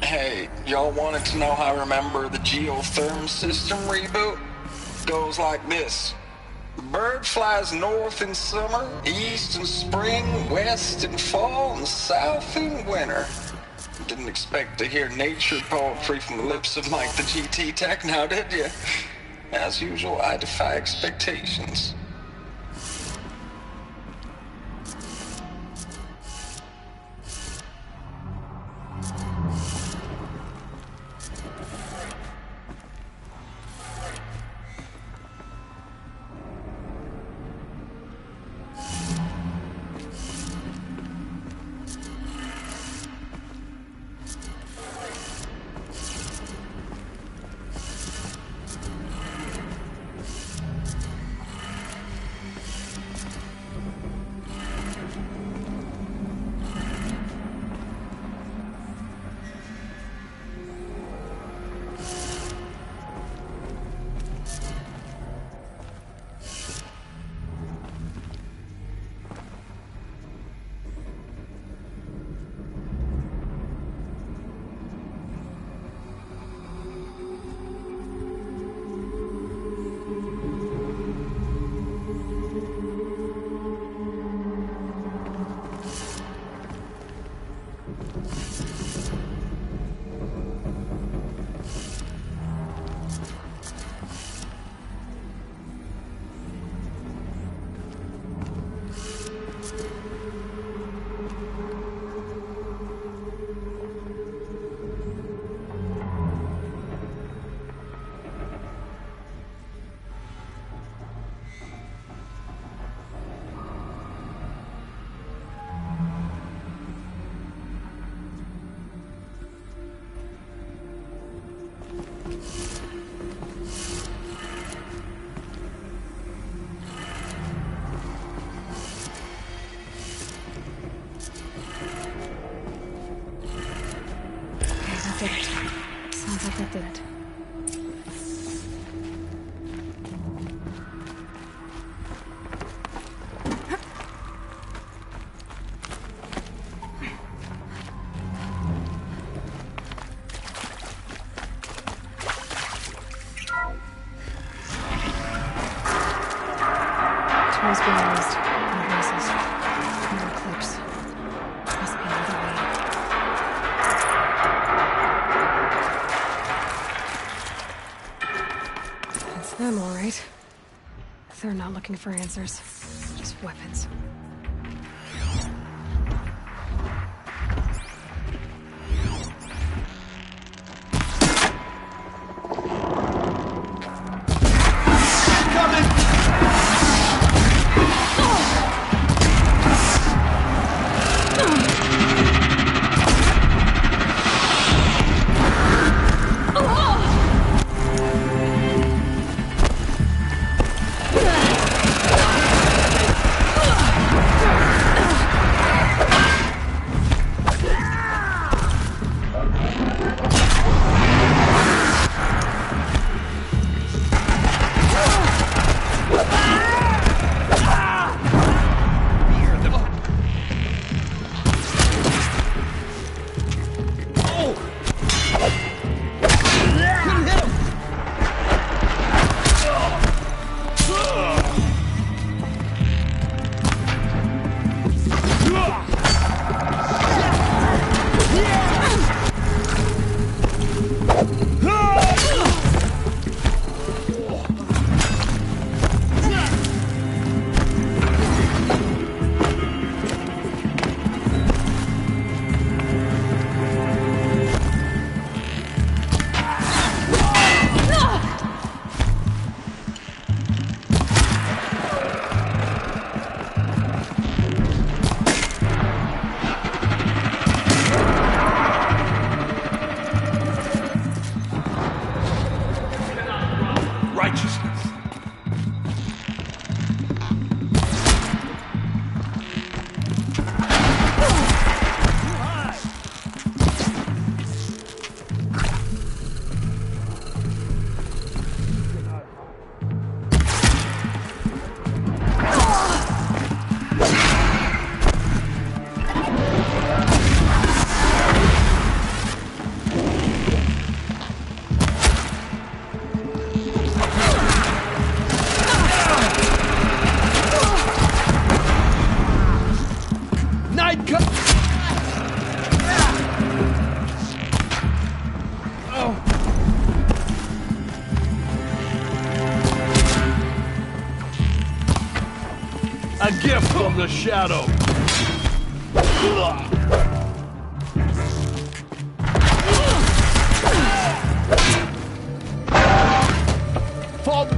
Hey, y'all wanted to know how I remember the Geotherm system reboot? Goes like this. Bird flies north in summer, east in spring, west in fall, and south in winter. Didn't expect to hear nature poetry from the lips of Mike the GT Tech now, did you? As usual, I defy expectations. That did it. Tools being used. No braces. No clips. Must be another way. It's them, all right. They're not looking for answers. Just weapons. A gift from the shadow. Fall.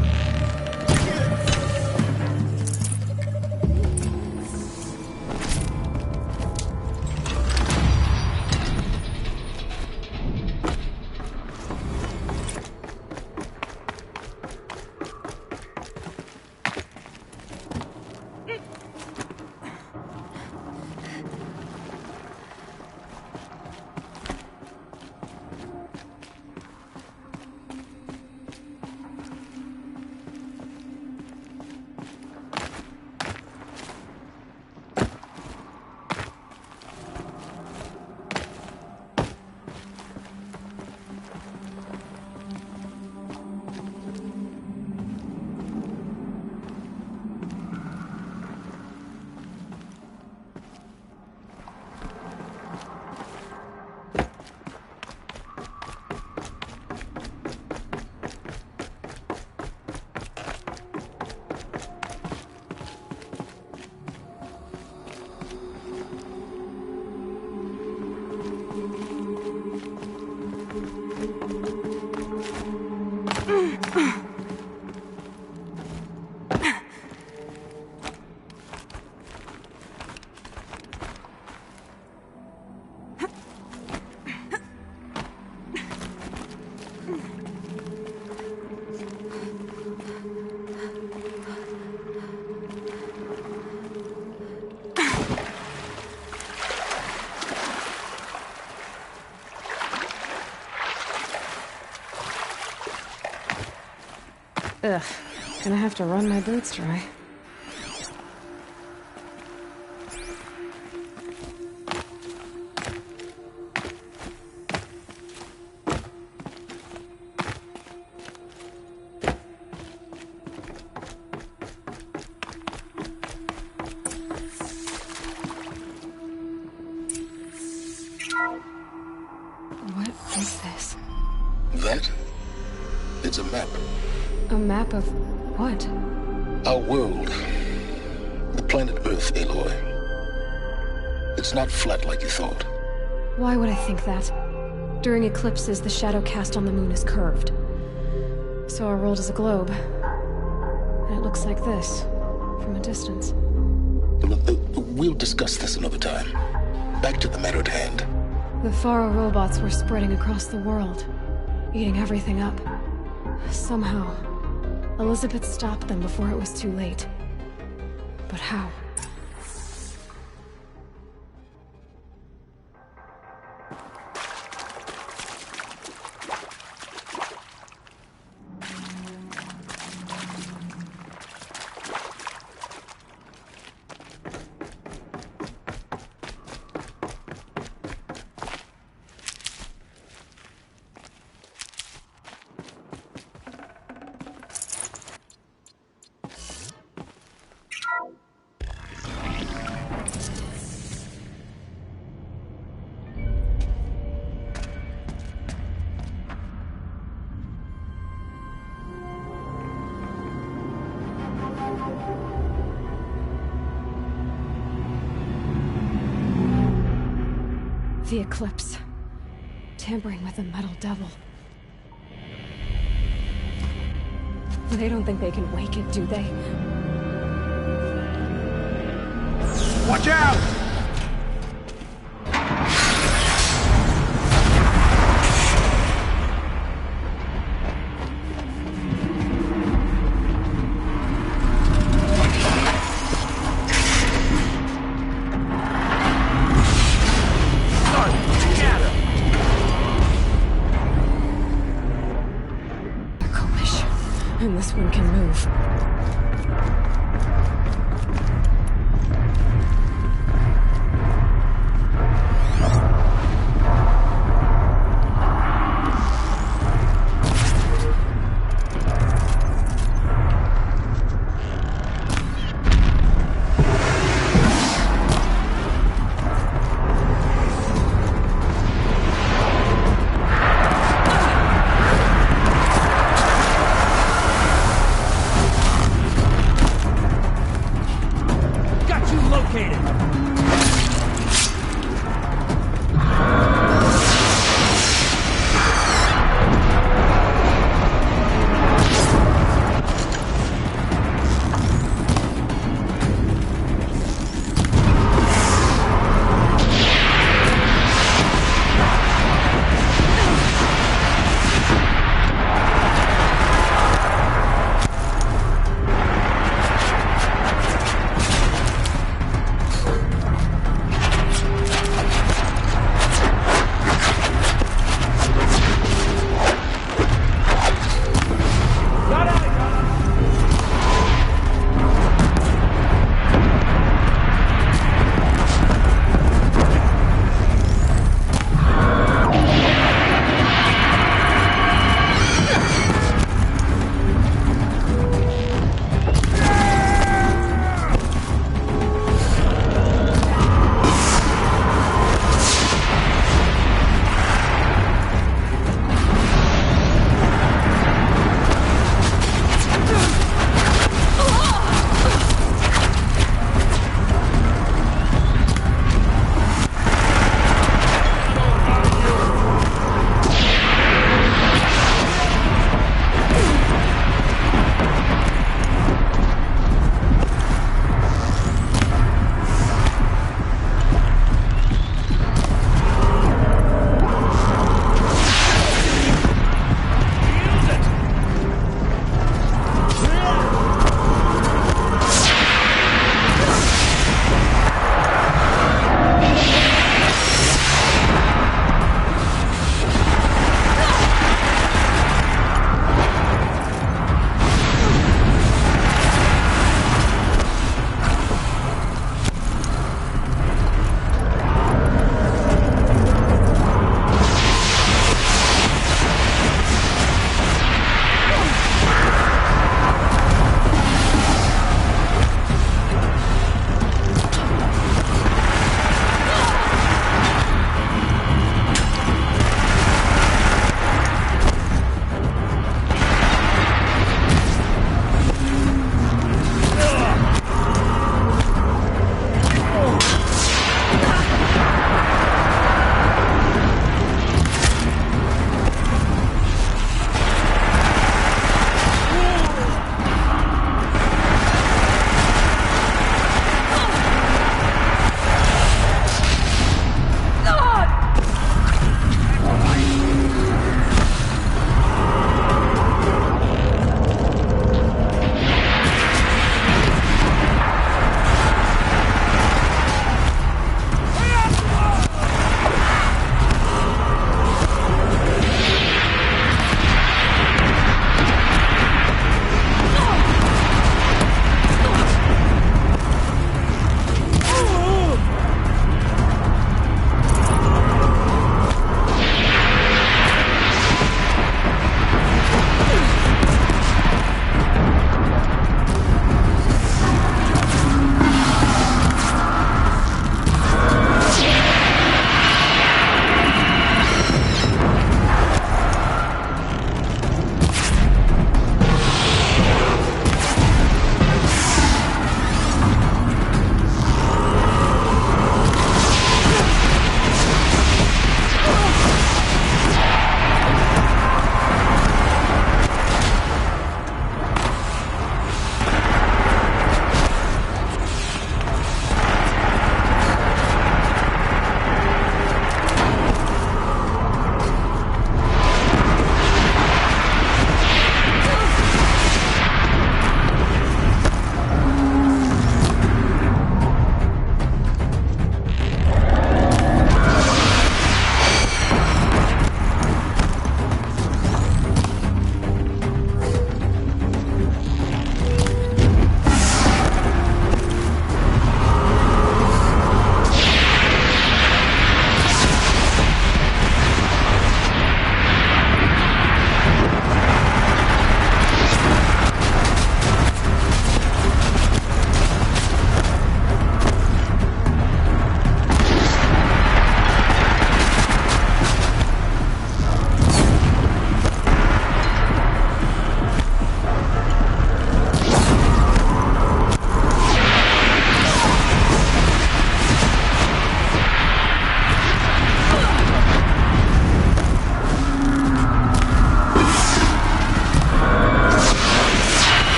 Ugh, gonna have to run my boots dry. What is this? That? It's a map. A map of what? Our world. The planet Earth, Aloy. It's not flat like you thought. Why would I think that? During eclipses, the shadow cast on the moon is curved. So our world is a globe. And it looks like this, from a distance. We'll discuss this another time. Back to the matter at hand. The Faro robots were spreading across the world, eating everything up. Somehow, Elizabeth stopped them before it was too late. But how? The eclipse. Tampering with the metal devil. They don't think they can wake it, do they? Watch out! And this one can move.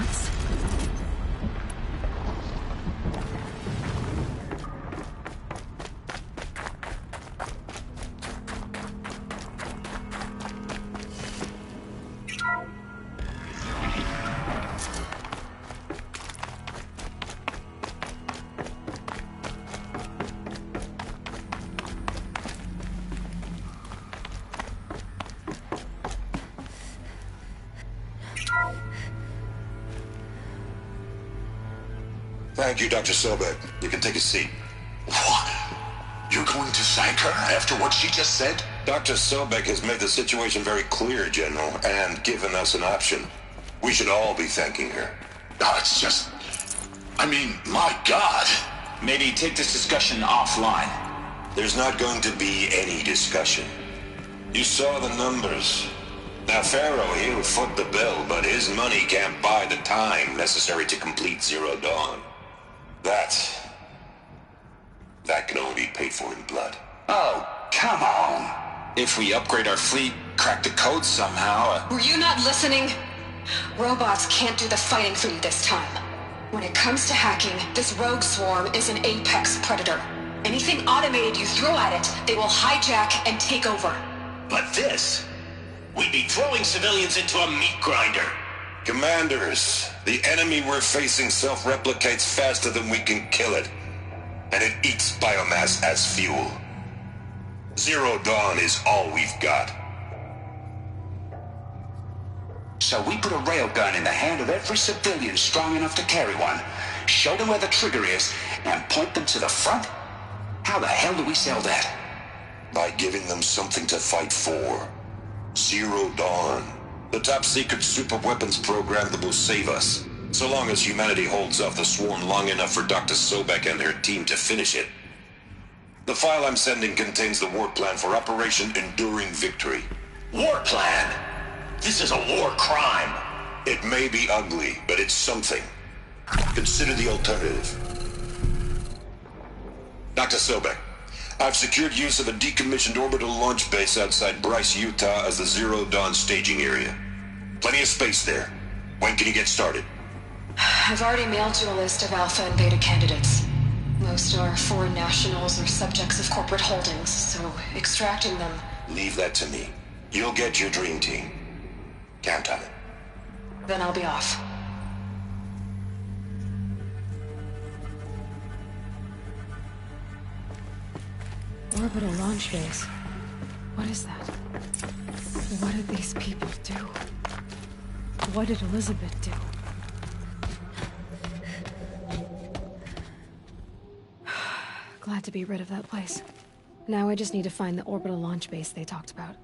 nuts? Thank you, Dr. Sobek. You can take a seat. What? You're going to thank her after what she just said? Dr. Sobek has made the situation very clear, General, and given us an option. We should all be thanking her. No, it's just... I mean, my God. Maybe take this discussion offline. There's not going to be any discussion. You saw the numbers. Now, Pharaoh, he'll foot the bill, but his money can't buy the time necessary to complete Zero Dawn. That can only be paid for in blood. Oh, come on. If we upgrade our fleet, crack the code somehow... Were you not listening? Robots can't do the fighting for you this time. When it comes to hacking, this rogue swarm is an apex predator. Anything automated you throw at it, they will hijack and take over. But this... We'd be throwing civilians into a meat grinder. Commanders, the enemy we're facing self-replicates faster than we can kill it. And it eats biomass as fuel. Zero Dawn is all we've got. So we put a railgun in the hand of every civilian strong enough to carry one, show them where the trigger is, and point them to the front? How the hell do we sell that? By giving them something to fight for. Zero Dawn. The top-secret super-weapons program that will save us. So long as humanity holds off the swarm long enough for Dr. Sobek and her team to finish it. The file I'm sending contains the war plan for Operation Enduring Victory. War plan? This is a war crime. It may be ugly, but it's something. Consider the alternative. Dr. Sobek, I've secured use of a decommissioned orbital launch base outside Bryce, Utah as the Zero Dawn staging area. Plenty of space there. When can you get started? I've already mailed you a list of alpha and beta candidates. Most are foreign nationals or subjects of corporate holdings, so extracting them... Leave that to me. You'll get your dream team. Count on it. Then I'll be off. Orbital launch base. What is that? What did these people do? What did Elizabeth do? Glad to be rid of that place. Now I just need to find the orbital launch base they talked about.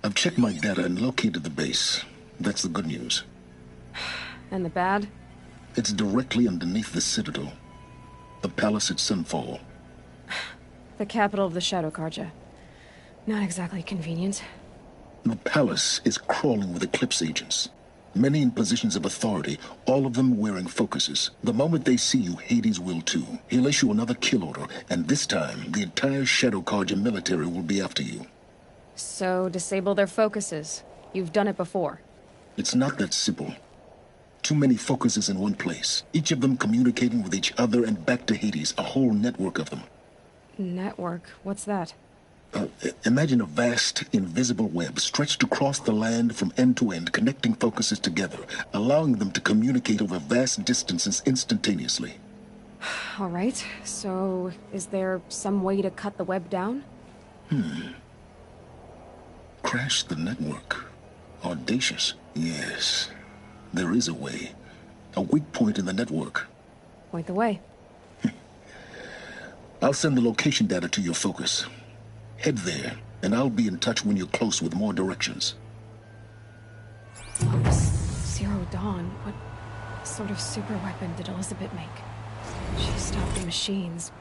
I've checked my data and located the base. That's the good news. And the bad? It's directly underneath the Citadel. The palace at Sunfall. The capital of the Shadow Carja. Not exactly convenient. The palace is crawling with Eclipse agents. Many in positions of authority, all of them wearing focuses. The moment they see you, Hades will too. He'll issue another kill order, and this time, the entire Shadow Carja military will be after you. So, disable their focuses. You've done it before. It's not that simple. Too many focuses in one place, each of them communicating with each other and back to Hades, a whole network of them. Network? What's that? Imagine a vast, invisible web stretched across the land from end to end, connecting focuses together, allowing them to communicate over vast distances instantaneously. All right, so is there some way to cut the web down? Crash the network. Audacious. Yes, there is a way. A weak point in the network. Point the way. I'll send the location data to your focus. Head there, and I'll be in touch when you're close with more directions. Oh, Zero Dawn. What sort of super weapon did Elizabeth make? She stopped the machines,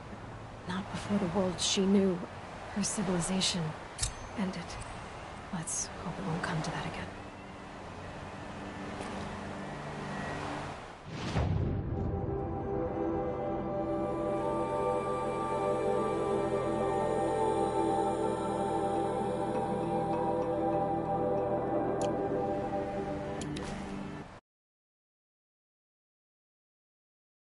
but not before the world she knew, her civilization, ended. Let's hope it won't come to that again.